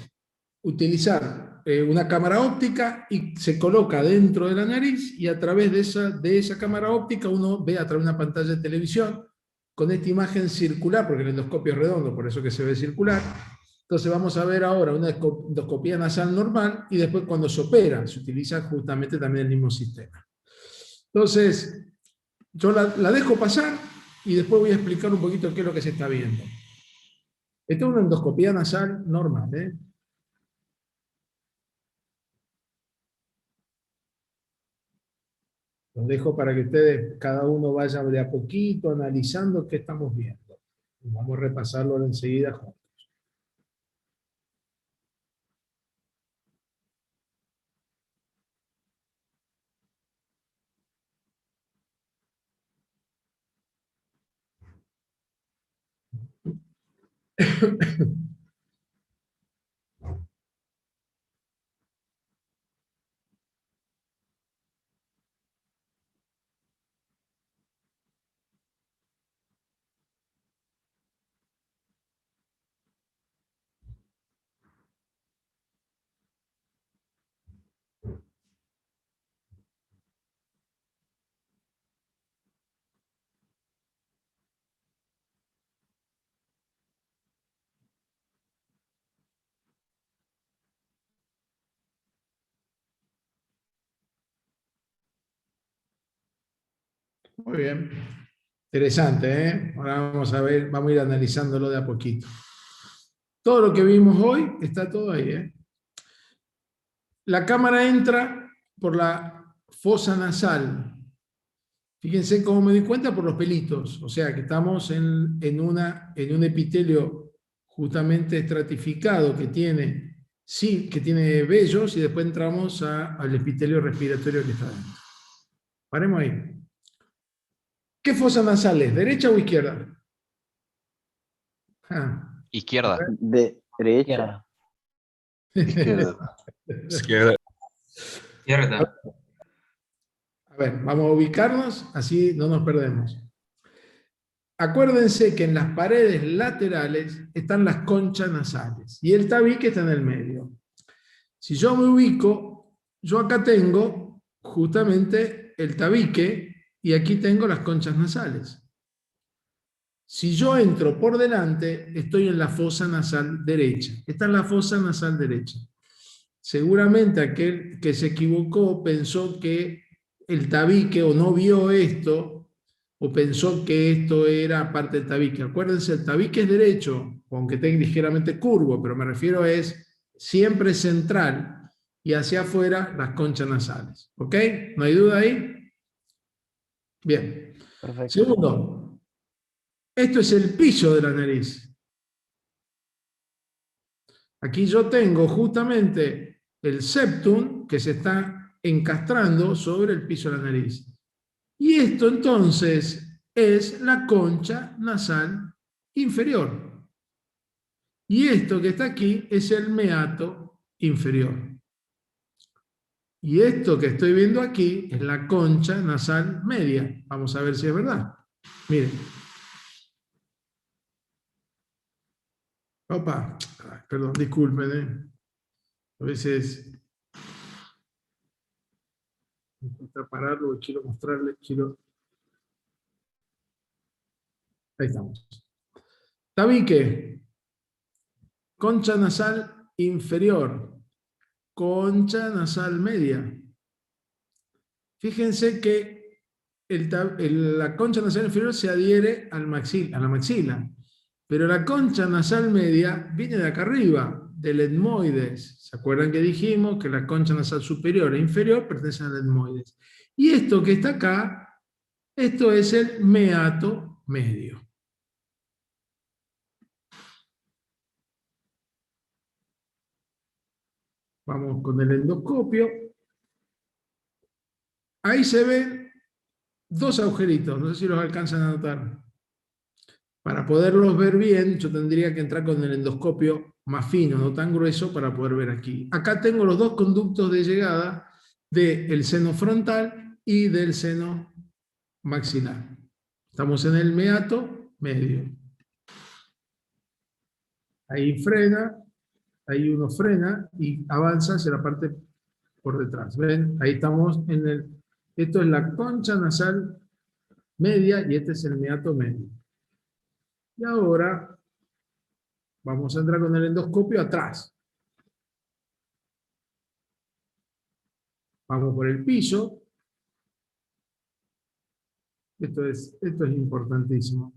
Speaker 1: utilizar una cámara óptica y se coloca dentro de la nariz y a través de esa cámara óptica uno ve a través de una pantalla de televisión con esta imagen circular, porque el endoscopio es redondo, por eso que se ve circular. Entonces vamos a ver ahora una endoscopía nasal normal y después cuando se opera se utiliza justamente también el mismo sistema. Entonces, yo la dejo pasar y después voy a explicar un poquito qué es lo que se está viendo. Esta es una endoscopía nasal normal, ¿eh? Los dejo para que ustedes, cada uno vaya de a poquito analizando qué estamos viendo. Vamos a repasarlo enseguida juntos. Muy bien. Interesante, ¿eh? Ahora vamos a ver, vamos a ir analizándolo de a poquito. Todo lo que vimos hoy está todo ahí, ¿eh? La cámara entra por la fosa nasal. Fíjense cómo me di cuenta por los pelitos. O sea que estamos en un epitelio justamente estratificado que tiene vellos y después entramos al epitelio respiratorio que está dentro. Paremos ahí. ¿Qué fosa nasal es? ¿Derecha o izquierda? Ah,
Speaker 12: Izquierda.
Speaker 6: Derecha.
Speaker 7: Izquierda.
Speaker 12: Izquierda.
Speaker 4: Izquierda.
Speaker 1: A ver, vamos a ubicarnos, así no nos perdemos. Acuérdense que en las paredes laterales están las conchas nasales y el tabique está en el medio. Si yo me ubico, yo acá tengo justamente el tabique y aquí tengo las conchas nasales. Si yo entro por delante, estoy en la fosa nasal derecha. Esta es la fosa nasal derecha. Seguramente aquel que se equivocó pensó que el tabique o no vio esto o pensó que esto era parte del tabique. Acuérdense, el tabique es derecho, aunque esté ligeramente curvo, pero me refiero es siempre central y hacia afuera las conchas nasales. ¿Ok? ¿No hay duda ahí? Bien.
Speaker 5: Perfecto.
Speaker 1: Segundo, esto es el piso de la nariz. Aquí yo tengo justamente el septum que se está encastrando sobre el piso de la nariz. Y esto entonces es la concha nasal inferior. Y esto que está aquí es el meato inferior. Y esto que estoy viendo aquí es la concha nasal media. Vamos a ver si es verdad. Miren. Opa, perdón, disculpen. A veces intentar pararlo, quiero mostrarles, ahí estamos. Tabique, concha nasal inferior, concha nasal media. Fíjense que la concha nasal inferior se adhiere a la maxila, pero la concha nasal media viene de acá arriba, del etmoides. ¿Se acuerdan que dijimos que la concha nasal superior e inferior pertenecen al etmoides? Y esto que está acá, esto es el meato medio. Vamos con el endoscopio. ahí se ven dos agujeritos, no sé si los alcanzan a notar. Para poderlos ver bien, yo tendría que entrar con el endoscopio más fino, no tan grueso, para poder ver aquí. Acá tengo los dos conductos de llegada del seno frontal y del seno maxilar. Estamos en el meato medio. Ahí frena, ahí uno frena y avanza hacia la parte por detrás. ¿Ven? Ahí estamos en el... Esto es la concha nasal media y este es el meato medio. Y ahora vamos a entrar con el endoscopio atrás. Vamos por el piso. Esto es importantísimo.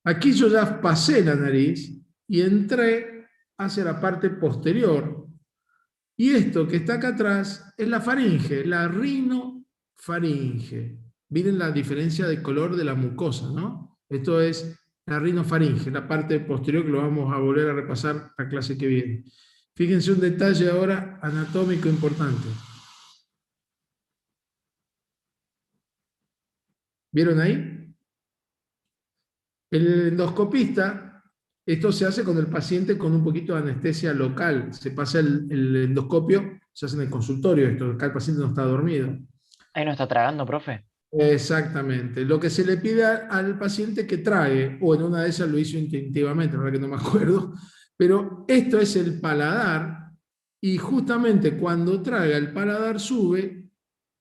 Speaker 1: Aquí yo ya pasé la nariz y entré hacia la parte posterior. Y esto que está acá atrás es la faringe, la rinofaringe. Miren la diferencia de color de la mucosa, ¿no? Esto es la rinofaringe, la parte posterior, que lo vamos a volver a repasar la clase que viene. Fíjense un detalle ahora anatómico importante. ¿Vieron ahí? El endoscopista, esto se hace con el paciente con un poquito de anestesia local. Se pasa el endoscopio, se hace en el consultorio esto, acá el paciente no está dormido.
Speaker 5: Ahí no está tragando, profe.
Speaker 1: Exactamente. Lo que se le pide al paciente que trague, o en una de esas lo hizo instintivamente, la verdad que no me acuerdo, pero esto es el paladar, y justamente cuando traga el paladar sube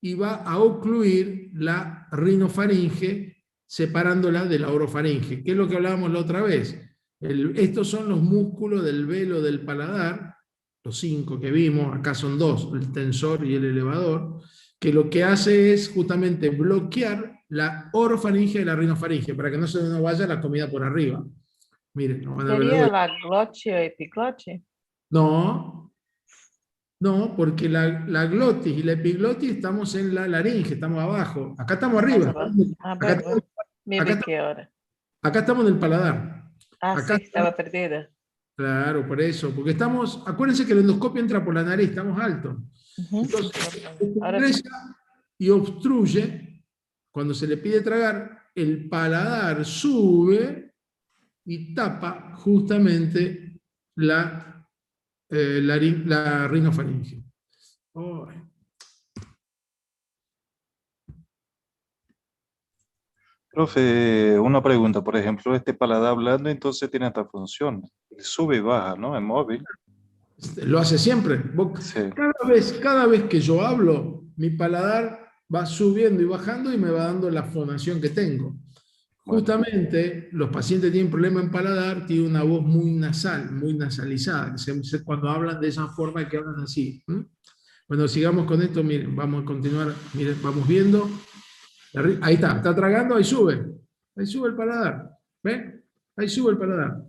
Speaker 1: y va a ocluir la rinofaringe, separándola de la orofaringe, que es lo que hablábamos la otra vez. Estos son los músculos del velo del paladar, los 5 que vimos, acá son 2, el tensor y el elevador, que lo que hace es justamente bloquear la orofaringe y la rinofaringe, para que no se nos vaya la comida por arriba. Miren, no van a ver.
Speaker 3: ¿Sería la glote o epiglote?
Speaker 1: No, no, porque la glotis y la epiglotis estamos en la laringe, estamos abajo. Acá estamos arriba. Acá estamos en el paladar.
Speaker 3: Acá sí, estaba perdida.
Speaker 1: Claro, por eso, porque estamos, acuérdense que el endoscopio entra por la nariz, estamos altos. Entonces, ingresa y obstruye, cuando se le pide tragar, el paladar sube y tapa justamente la rinofaringe. Oh.
Speaker 7: Profe, una pregunta, por ejemplo, este paladar blando entonces tiene esta función, sube y baja, ¿no? Es móvil.
Speaker 1: Lo hace siempre.
Speaker 7: Sí.
Speaker 1: Cada vez que yo hablo, mi paladar va subiendo y bajando y me va dando la fonación que tengo. Justamente, los pacientes que tienen problema en paladar tienen una voz muy nasal, muy nasalizada. Cuando hablan de esa forma, que hablan así. Bueno, sigamos con esto. Miren, vamos a continuar. Miren, vamos viendo. Ahí está tragando, ahí sube el paladar. ¿Ven? Ahí sube el paladar.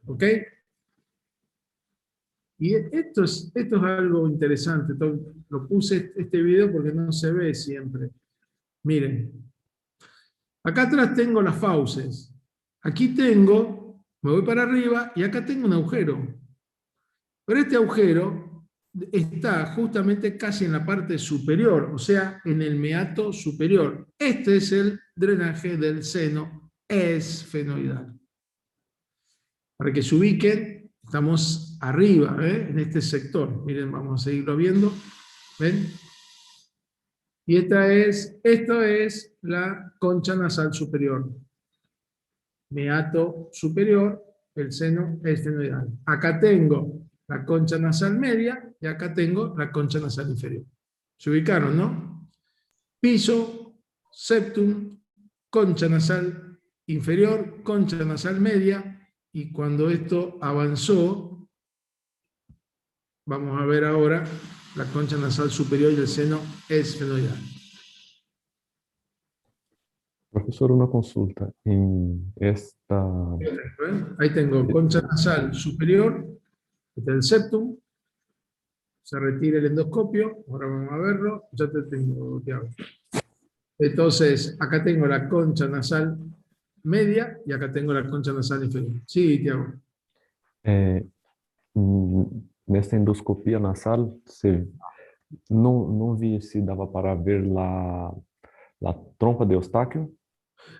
Speaker 1: ¿Ok? Y esto es algo interesante. Lo puse este video porque no se ve siempre. Miren. Acá atrás tengo las fauces. Aquí tengo, me voy para arriba y acá tengo un agujero. Pero este agujero está justamente casi en la parte superior, o sea, en el meato superior. Este es el drenaje del seno esfenoidal. Para que se ubiquen, estamos arriba, en este sector. Miren, vamos a seguirlo viendo. ¿Ven? Y esto es la concha nasal superior. Meato superior, el seno esfenoidal. Acá tengo la concha nasal media y acá tengo la concha nasal inferior. ¿Se ubicaron, no? Piso, septum, concha nasal inferior, concha nasal media, y cuando esto avanzó, vamos a ver ahora la concha nasal superior y el seno esfenoidal.
Speaker 8: Profesor, una consulta. En esta...
Speaker 1: Ahí tengo concha nasal superior, este es el septum, se retira el endoscopio, ahora vamos a verlo, ya te tengo, Tiago. Entonces, acá tengo la concha nasal media y acá tengo la concha nasal inferior. Sí, Tiago.
Speaker 8: Nesta endoscopia nasal, Não vi se dava para ver la trompa de Eustáquio.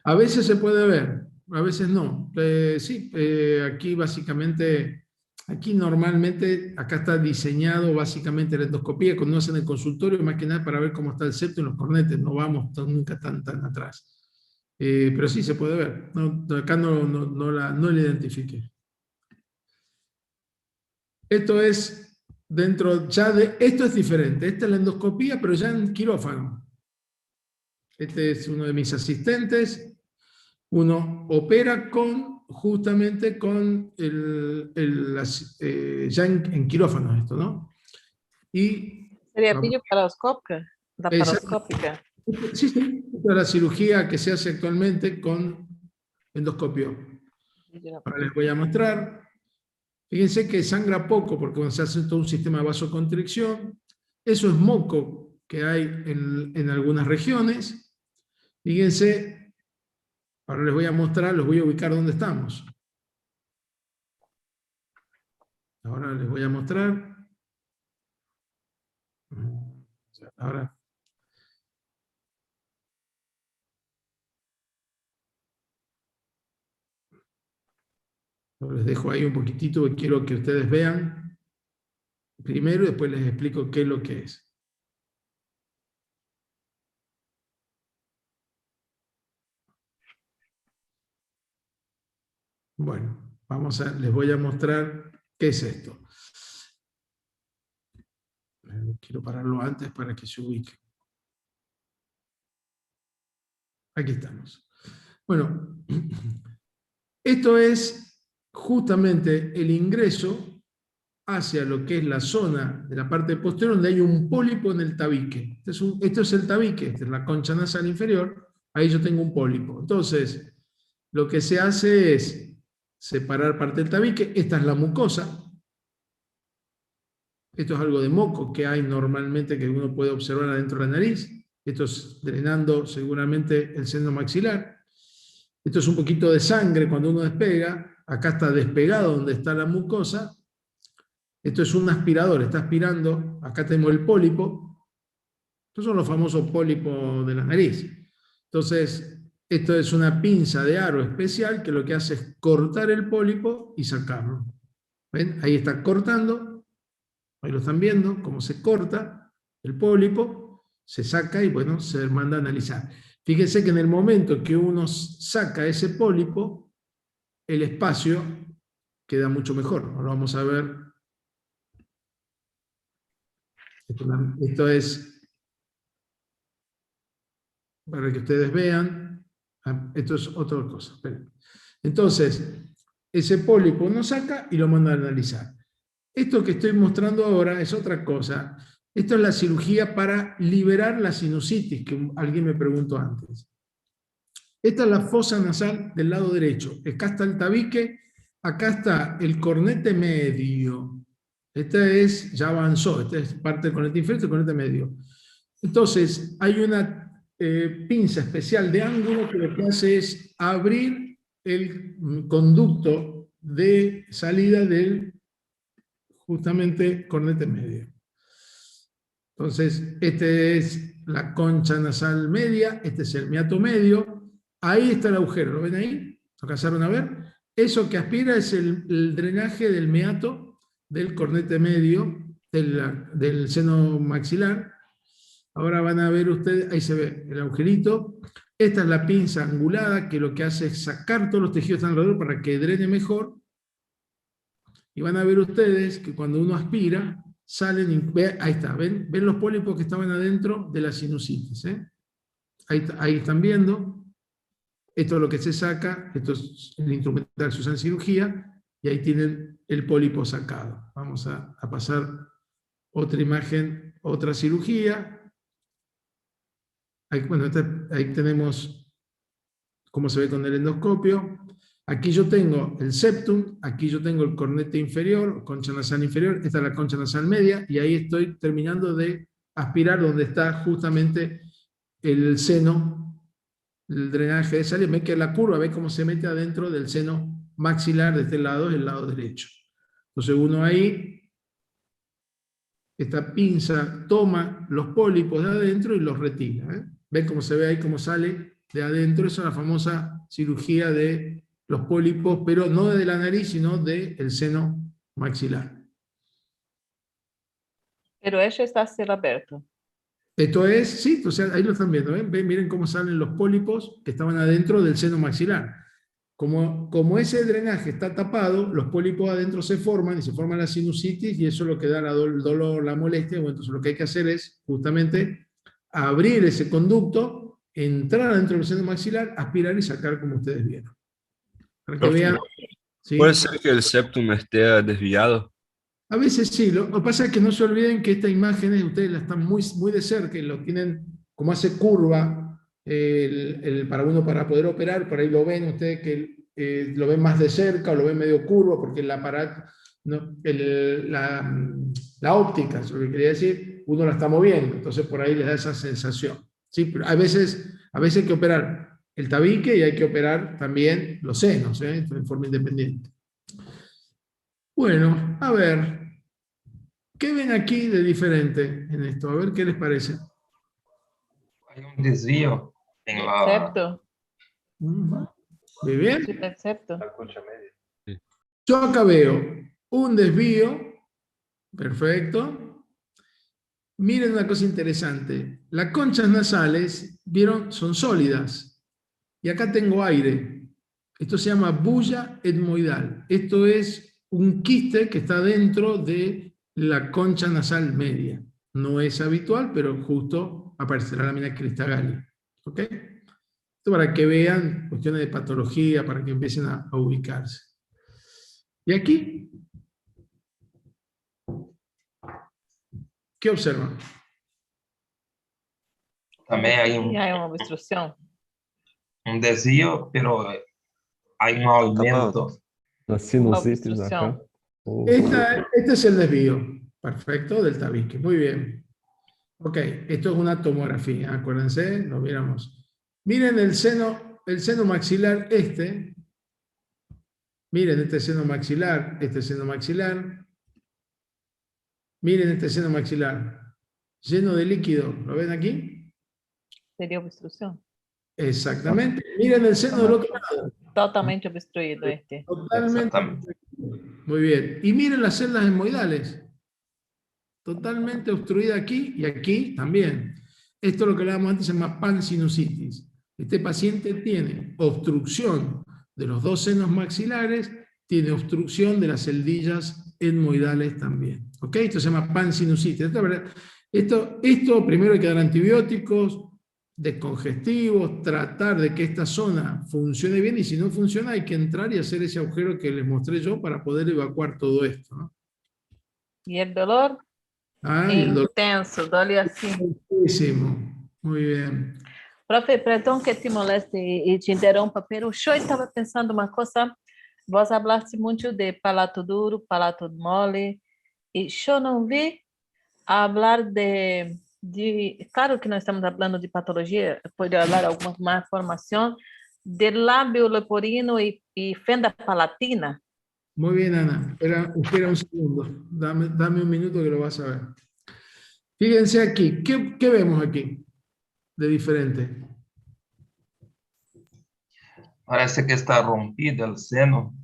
Speaker 1: A veces se puede ver, a veces no. Sí, aquí básicamente, aquí normalmente, acá está diseñado básicamente la endoscopía, cuando hacen el consultorio, más que nada para ver cómo está el septo y los cornetes, no vamos nunca tan atrás. Pero sí se puede ver, no, acá no la identifiqué. Esto es dentro ya de, esto es diferente, esta es la endoscopía, pero ya en quirófano. Este es uno de mis asistentes. Uno opera justamente con ya en quirófano esto, ¿no? Y
Speaker 3: Sería laparoscópica.
Speaker 1: Sí, esta es la cirugía que se hace actualmente con endoscopio. Ahora les voy a mostrar. Fíjense que sangra poco porque cuando se hace todo un sistema de vasoconstricción, eso es moco que hay en algunas regiones. Fíjense, ahora les voy a mostrar, los voy a ubicar dónde estamos. Ahora les voy a mostrar. Ahora. Les dejo ahí un poquitito que quiero que ustedes vean primero y después les explico qué es lo que es. Bueno, les voy a mostrar qué es esto. Quiero pararlo antes para que se ubique. Aquí estamos. Bueno, esto es justamente el ingreso hacia lo que es la zona de la parte posterior donde hay un pólipo en el tabique. Esto es el tabique, esta es la concha nasal inferior, ahí yo tengo un pólipo. Entonces, lo que se hace es separar parte del tabique, esta es la mucosa, esto es algo de moco que hay normalmente que uno puede observar adentro de la nariz, esto es drenando seguramente el seno maxilar, esto es un poquito de sangre cuando uno despega, acá está despegado donde está la mucosa, esto es un aspirador, está aspirando, acá tenemos el pólipo, estos son los famosos pólipos de la nariz. Entonces, esto es una pinza de aro especial que lo que hace es cortar el pólipo y sacarlo. ¿Ven? Ahí está cortando, ahí lo están viendo, cómo se corta el pólipo, se saca y bueno, se manda a analizar. Fíjense que en el momento que uno saca ese pólipo, el espacio queda mucho mejor. Ahora vamos a ver. Esto es para que ustedes vean. Esto es otra cosa. Esperen. Entonces, ese pólipo uno saca y lo manda a analizar. Esto que estoy mostrando ahora es otra cosa. Esto es la cirugía para liberar la sinusitis, que alguien me preguntó antes. Esta es la fosa nasal del lado derecho. Acá está el tabique, acá está el cornete medio. Este ya avanzó, esta es parte del cornete inferior, el cornete medio. Entonces, hay una pinza especial de ángulo que lo que hace es abrir el conducto de salida del justamente cornete medio. Entonces, este es la concha nasal media, este es el meato medio, ahí está el agujero, ¿lo ven ahí? ¿Lo alcanzaron a ver? Eso que aspira es el drenaje del meato del cornete medio, del seno maxilar. Ahora van a ver ustedes, ahí se ve el agujerito. Esta es la pinza angulada que lo que hace es sacar todos los tejidos que están alrededor para que drene mejor. Y van a ver ustedes que cuando uno aspira, salen y ahí está, ¿ven? ¿Ven los pólipos que estaban adentro de la sinusitis? Ahí están viendo. Esto es lo que se saca, esto es el instrumental que se usa en cirugía, y ahí tienen el pólipo sacado. Vamos a pasar otra imagen, otra cirugía. Ahí tenemos cómo se ve con el endoscopio. Aquí yo tengo el septum, aquí yo tengo el cornete inferior, concha nasal inferior, esta es la concha nasal media, y ahí estoy terminando de aspirar donde está justamente el seno, el drenaje de salida. Ven que la curva, ve cómo se mete adentro del seno maxilar de este lado, el lado derecho. Entonces uno ahí esta pinza toma los pólipos de adentro y los retira. ¿Ven cómo se ve ahí, cómo sale de adentro? Esa es la famosa cirugía de los pólipos, pero no de la nariz, sino del seno maxilar.
Speaker 3: Pero eso está a cielo abierto.
Speaker 1: Esto es, sí, o sea, ahí lo están viendo, ¿ven? Miren cómo salen los pólipos que estaban adentro del seno maxilar. Como ese drenaje está tapado, los pólipos adentro se forman y se forman la sinusitis y eso es lo que da el dolor, la molestia. Bueno, entonces lo que hay que hacer es justamente abrir ese conducto, entrar adentro del seno maxilar, aspirar y sacar como ustedes vieron. Para que vean. ¿Sí?
Speaker 12: ¿Puede ser que el septum esté desviado?
Speaker 1: A veces sí, lo que pasa es que no se olviden que estas imágenes ustedes las están muy, muy de cerca y lo tienen como hace curva para poder operar, por ahí lo ven ustedes que lo ven más de cerca o lo ven medio curvo porque el aparato, no, la óptica, es lo que quería decir, uno la está moviendo, entonces por ahí les da esa sensación. ¿Sí? Pero a veces hay que operar el tabique y hay que operar también los senos, en forma independiente. Bueno, a ver, ¿qué ven aquí de diferente en esto? A ver qué les parece.
Speaker 4: Hay un desvío en la...
Speaker 3: Septo.
Speaker 1: Muy bien.
Speaker 3: Sí, el septo.
Speaker 7: La concha media.
Speaker 1: Yo acá veo un desvío, perfecto. Miren una cosa interesante. Las conchas nasales, ¿vieron? Son sólidas. Y acá tengo aire. Esto se llama bulla etmoidal. Esto es un quiste que está dentro de la concha nasal media. No es habitual, pero justo aparecerá la lámina cristagálica. ¿Ok? Esto para que vean cuestiones de patología, para que empiecen a ubicarse. ¿Y aquí? ¿Qué observan?
Speaker 4: También hay
Speaker 3: una obstrucción.
Speaker 4: Un desvío, pero hay un aumento.
Speaker 8: La sinusitis acá.
Speaker 1: Este es el desvío. Perfecto, del tabique. Muy bien. Ok, esto es una tomografía, acuérdense, lo viéramos. Miren el seno maxilar miren este seno maxilar, miren este seno maxilar, lleno de líquido, ¿lo ven aquí?
Speaker 3: Sería obstrucción.
Speaker 1: Exactamente, miren el seno del otro lado.
Speaker 3: Totalmente obstruido este.
Speaker 1: Totalmente. Muy bien, y miren las celdas etmoidales. Totalmente obstruida aquí y aquí también. Esto es lo que hablábamos antes, se llama pansinusitis. Este paciente tiene obstrucción de los dos senos maxilares, tiene obstrucción de las celdillas etmoidales también. ¿Ok? Esto se llama pansinusitis. Esto primero hay que dar antibióticos, descongestivos, tratar de que esta zona funcione bien y si no funciona hay que entrar y hacer ese agujero que les mostré yo para poder evacuar todo esto, ¿no?
Speaker 3: ¿Y el dolor? Intenso, duele así.
Speaker 1: Muchísimo. Muy bien.
Speaker 3: Profe, perdão que te moleste e te interrompa, pero eu estava pensando uma coisa, vos hablaste muito de palato duro, palato mole, e eu não vi falar claro que nós estamos falando de patologia, pode dar alguma mais informação, de lábio leporino e fenda palatina.
Speaker 1: Muy bien, Ana. Espera un segundo. Dame un minuto que lo vas a ver. Fíjense aquí. ¿Qué vemos aquí de diferente?
Speaker 4: Parece que está rompido el seno.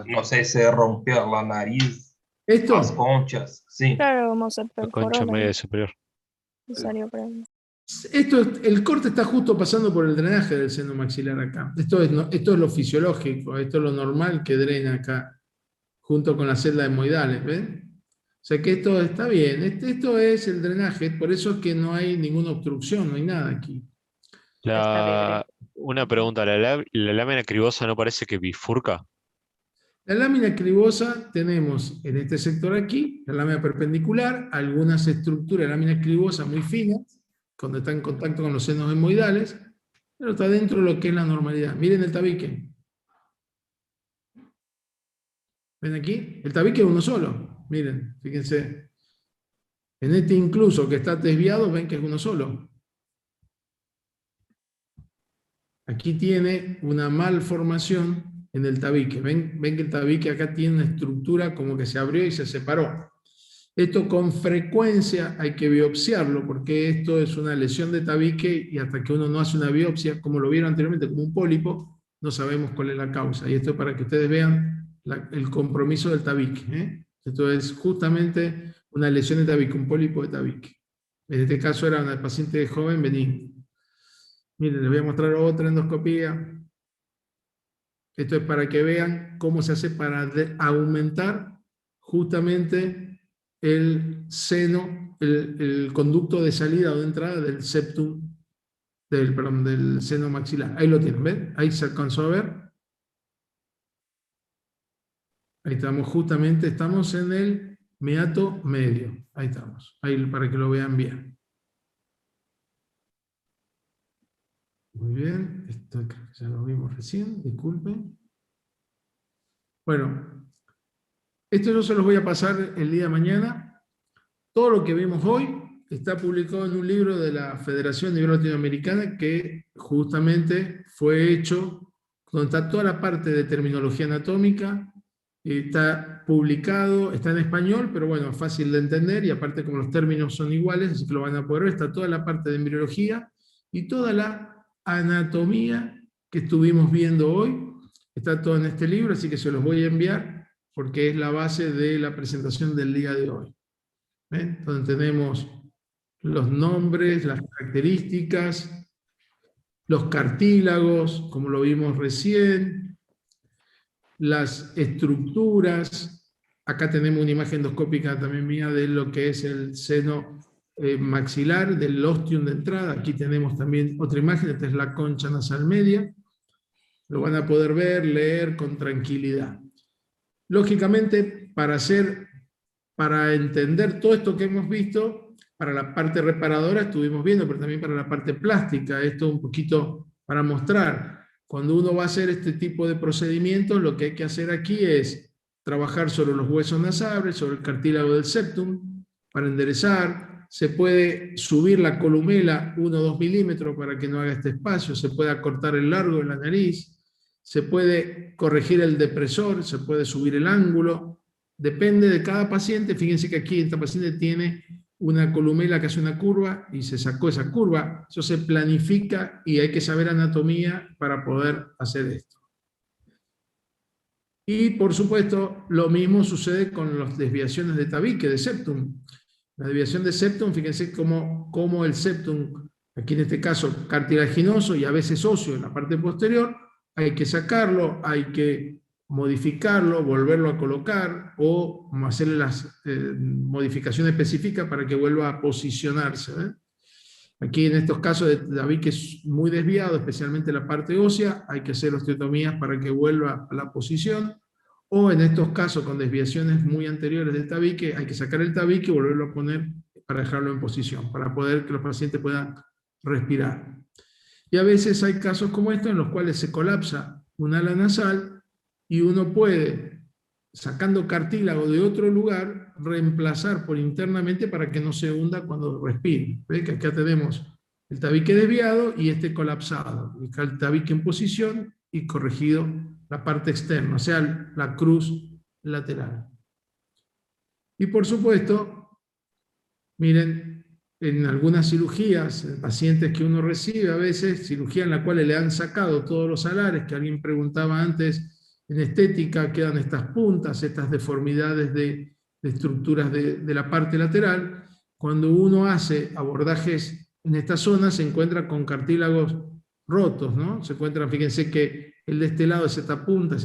Speaker 4: No sé si rompió la nariz,
Speaker 1: ¿Esto?
Speaker 4: las conchas. Sí.
Speaker 13: Claro, vamos a ver.
Speaker 12: La concha media superior.
Speaker 1: El corte está justo pasando por el drenaje del seno maxilar acá. Esto es lo fisiológico, esto es lo normal que drena acá, junto con las celdas etmoidales, ¿ven? O sea que esto está bien, esto es el drenaje, por eso es que no hay ninguna obstrucción, no hay nada aquí.
Speaker 12: Una pregunta, ¿la lámina cribosa no parece que bifurca?
Speaker 1: La lámina cribosa tenemos en este sector aquí, la lámina perpendicular, algunas estructuras de lámina cribosa muy finas, cuando está en contacto con los senos etmoidales, pero está dentro de lo que es la normalidad. Miren el tabique. ¿Ven aquí? El tabique es uno solo. Miren, fíjense. En este incluso que está desviado, ven que es uno solo. Aquí tiene una malformación en el tabique. Ven que el tabique acá tiene una estructura como que se abrió y se separó. Esto con frecuencia hay que biopsiarlo, porque esto es una lesión de tabique y hasta que uno no hace una biopsia, como lo vieron anteriormente, como un pólipo, no sabemos cuál es la causa. Y esto es para que ustedes vean el compromiso del tabique, ¿eh? Esto es justamente una lesión de tabique, un pólipo de tabique. En este caso era una paciente joven benigna. Miren, les voy a mostrar otra endoscopía. Esto es para que vean cómo se hace para aumentar justamente el seno, el conducto de salida o de entrada del septum, del seno maxilar. Ahí lo tienen, ¿ven? Ahí se alcanzó a ver. Ahí estamos, justamente estamos en el meato medio. Ahí estamos, ahí para que lo vean bien. Muy bien, esto ya lo vimos recién, disculpen. Bueno, esto yo se los voy a pasar el día de mañana. Todo lo que vimos hoy está publicado en un libro de la Federación de Neurología Latinoamericana que justamente fue hecho, donde está toda la parte de terminología anatómica, está publicado, está en español, pero bueno, fácil de entender, y aparte como los términos son iguales, así que lo van a poder ver, está toda la parte de embriología y toda la anatomía que estuvimos viendo hoy, está todo en este libro, así que se los voy a enviar, porque es la base de la presentación del día de hoy. ¿Ven? Donde tenemos los nombres, las características, los cartílagos, como lo vimos recién, las estructuras. Acá tenemos una imagen endoscópica también mía de lo que es el seno maxilar, del ostium de entrada. Aquí tenemos también otra imagen, esta es la concha nasal media. Lo van a poder ver, leer con tranquilidad. Lógicamente, para entender todo esto que hemos visto, para la parte reparadora estuvimos viendo, pero también para la parte plástica, esto un poquito para mostrar. Cuando uno va a hacer este tipo de procedimientos, lo que hay que hacer aquí es trabajar sobre los huesos nasales, sobre el cartílago del septum, para enderezar. Se puede subir la columela 1 o 2 milímetros para que no haga este espacio, se puede acortar el largo de la nariz, se puede corregir el depresor, se puede subir el ángulo, depende de cada paciente. Fíjense que aquí esta paciente tiene una columela que hace una curva y se sacó esa curva, eso se planifica y hay que saber anatomía para poder hacer esto. Y por supuesto lo mismo sucede con las desviaciones de tabique, de septum. La desviación de septum, fíjense cómo el septum, aquí en este caso cartilaginoso y a veces óseo en la parte posterior, hay que sacarlo, hay que modificarlo, volverlo a colocar o hacerle las modificaciones específicas para que vuelva a posicionarse. Aquí en estos casos de tabique es muy desviado, especialmente la parte ósea, hay que hacer osteotomías para que vuelva a la posición. O en estos casos con desviaciones muy anteriores del tabique, hay que sacar el tabique y volverlo a poner para dejarlo en posición, para poder que los pacientes puedan respirar. Y a veces hay casos como estos en los cuales se colapsa un ala nasal y uno puede, sacando cartílago de otro lugar, reemplazar por internamente para que no se hunda cuando respire. ¿Ven que acá tenemos el tabique desviado y este colapsado, el tabique en posición y corregido la parte externa, o sea, la cruz lateral. Y por supuesto, miren, en algunas cirugías, pacientes que uno recibe a veces, cirugía en la cual le han sacado todos los alares, que alguien preguntaba antes, en estética quedan estas puntas, estas deformidades de estructuras de la parte lateral. Cuando uno hace abordajes en esta zona, se encuentra con cartílagos rotos, ¿no? Se encuentran, fíjense que el de este lado es esta punta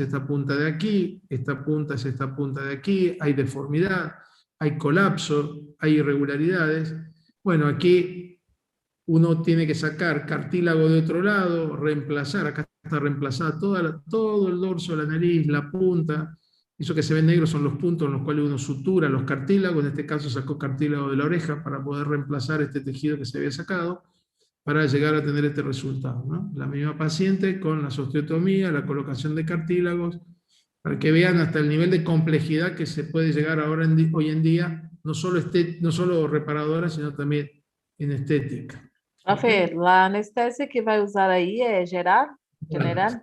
Speaker 1: de aquí, esta punta es esta punta de aquí, hay deformidad, hay colapso, hay irregularidades. Bueno, aquí uno tiene que sacar cartílago de otro lado, reemplazar, acá está reemplazada todo el dorso de la nariz, la punta, eso que se ve negro son los puntos en los cuales uno sutura los cartílagos, en este caso sacó cartílago de la oreja para poder reemplazar este tejido que se había sacado, para llegar a tener este resultado, ¿no? La misma paciente con la osteotomía, la colocación de cartílagos, para que vean hasta el nivel de complejidad que se puede llegar ahora hoy en día, no solo reparadora, sino también en estética.
Speaker 3: Rafael, la anestesia que vai usar aí é geral? General?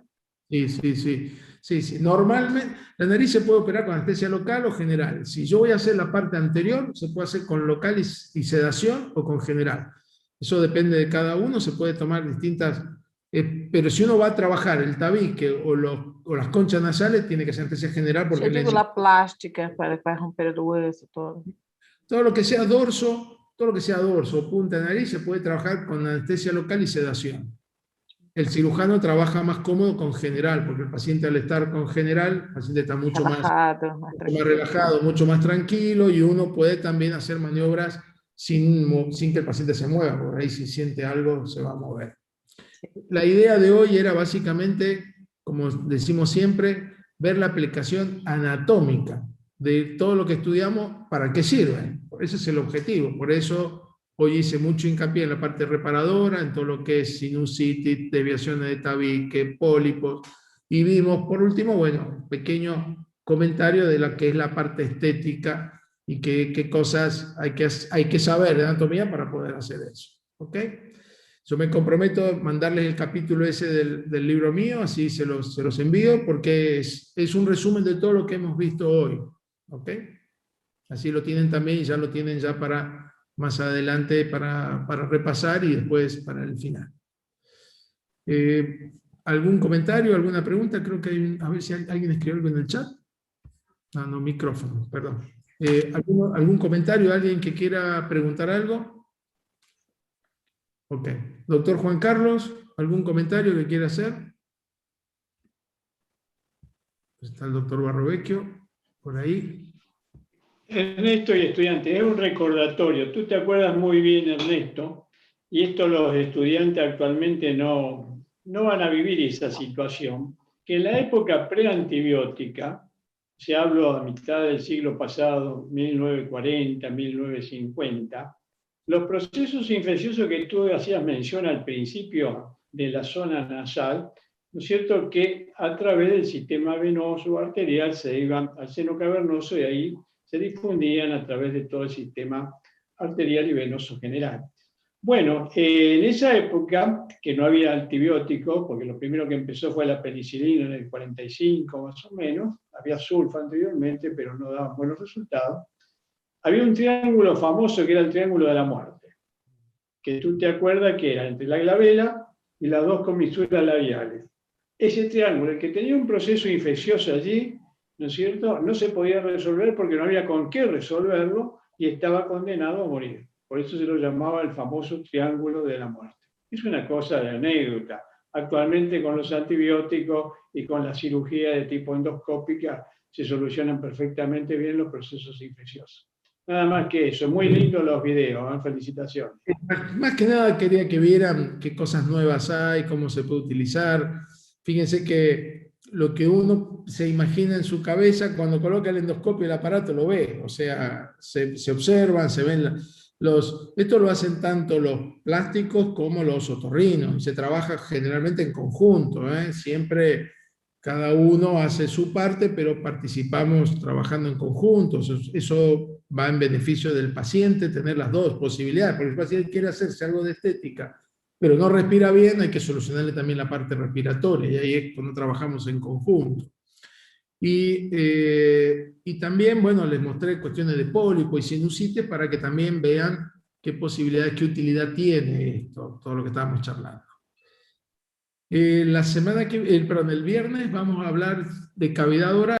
Speaker 1: Sí. Normalmente, la nariz se puede operar con anestesia local o general. Si yo voy a hacer la parte anterior, se puede hacer con local y sedación o con general. Eso depende de cada uno, se puede tomar distintas... pero si uno va a trabajar el tabique o las conchas nasales, tiene que ser anestesia general. Porque
Speaker 3: yo digo la plástica para romper el hueso, todo.
Speaker 1: Todo lo que sea dorso, punta de nariz, se puede trabajar con anestesia local y sedación. El cirujano trabaja más cómodo con general, porque el paciente al estar con general, el paciente está mucho más relajado, mucho más tranquilo, y uno puede también hacer maniobras sin que el paciente se mueva, porque ahí si siente algo se va a mover. La idea de hoy era básicamente, como decimos siempre, ver la aplicación anatómica de todo lo que estudiamos, para qué sirve. Ese es el objetivo, por eso hoy hice mucho hincapié en la parte reparadora, en todo lo que es sinusitis, desviaciones de tabique, pólipos, y vimos, por último, bueno, un pequeño comentario de lo que es la parte estética y qué cosas hay que saber de anatomía para poder hacer eso. ¿Ok? Yo me comprometo a mandarles el capítulo ese del libro mío, así se los envío, porque es un resumen de todo lo que hemos visto hoy. ¿Ok? Así lo tienen también y ya lo tienen ya para más adelante para repasar y después para el final. ¿Algún comentario, alguna pregunta? Creo que hay a ver si alguien escribió algo en el chat. No, micrófono, perdón. ¿Algún comentario? ¿Alguien que quiera preguntar algo? Ok. Doctor Juan Carlos, ¿algún comentario que quiera hacer? Está el doctor Barrovecchio, por ahí.
Speaker 13: Ernesto y estudiante, es un recordatorio. Tú te acuerdas muy bien, Ernesto, y esto los estudiantes actualmente no van a vivir esa situación, que en la época preantibiótica, se habló a mitad del siglo pasado, 1940, 1950, los procesos infecciosos que tú hacías mención al principio de la zona nasal, ¿no es cierto?, que a través del sistema venoso o arterial se iban al seno cavernoso y ahí se difundían a través de todo el sistema arterial y venoso general. Bueno, en esa época, que no había antibióticos, porque lo primero que empezó fue la penicilina en el 45 más o menos, había sulfa anteriormente, pero no daban buenos resultados, había un triángulo famoso que era el triángulo de la muerte, que tú te acuerdas que era entre la glabela y las dos comisuras labiales. Ese triángulo, el que tenía un proceso infeccioso allí, ¿no es cierto?, no se podía resolver porque no había con qué resolverlo y estaba condenado a morir. Por eso se lo llamaba el famoso triángulo de la muerte. Es una cosa de anécdota. Actualmente con los antibióticos y con la cirugía de tipo endoscópica se solucionan perfectamente bien los procesos infecciosos. Nada más que eso. Muy lindos los videos. ¿Eh? Felicitaciones.
Speaker 1: Más que nada quería que vieran qué cosas nuevas hay, cómo se puede utilizar. Fíjense que lo que uno se imagina en su cabeza cuando coloca el endoscopio el aparato lo ve, o sea, se observan, se ven esto lo hacen tanto los plásticos como los otorrinos, y se trabaja generalmente en conjunto, siempre cada uno hace su parte, pero participamos trabajando en conjunto. Eso va en beneficio del paciente, tener las dos posibilidades, porque el paciente quiere hacerse algo de estética, pero no respira bien, hay que solucionarle también la parte respiratoria, y ahí es cuando trabajamos en conjunto. Y también, bueno, les mostré cuestiones de pólipo y sinusitis para que también vean qué posibilidades, qué utilidad tiene esto, todo lo que estábamos charlando. El viernes vamos a hablar de cavidad oral.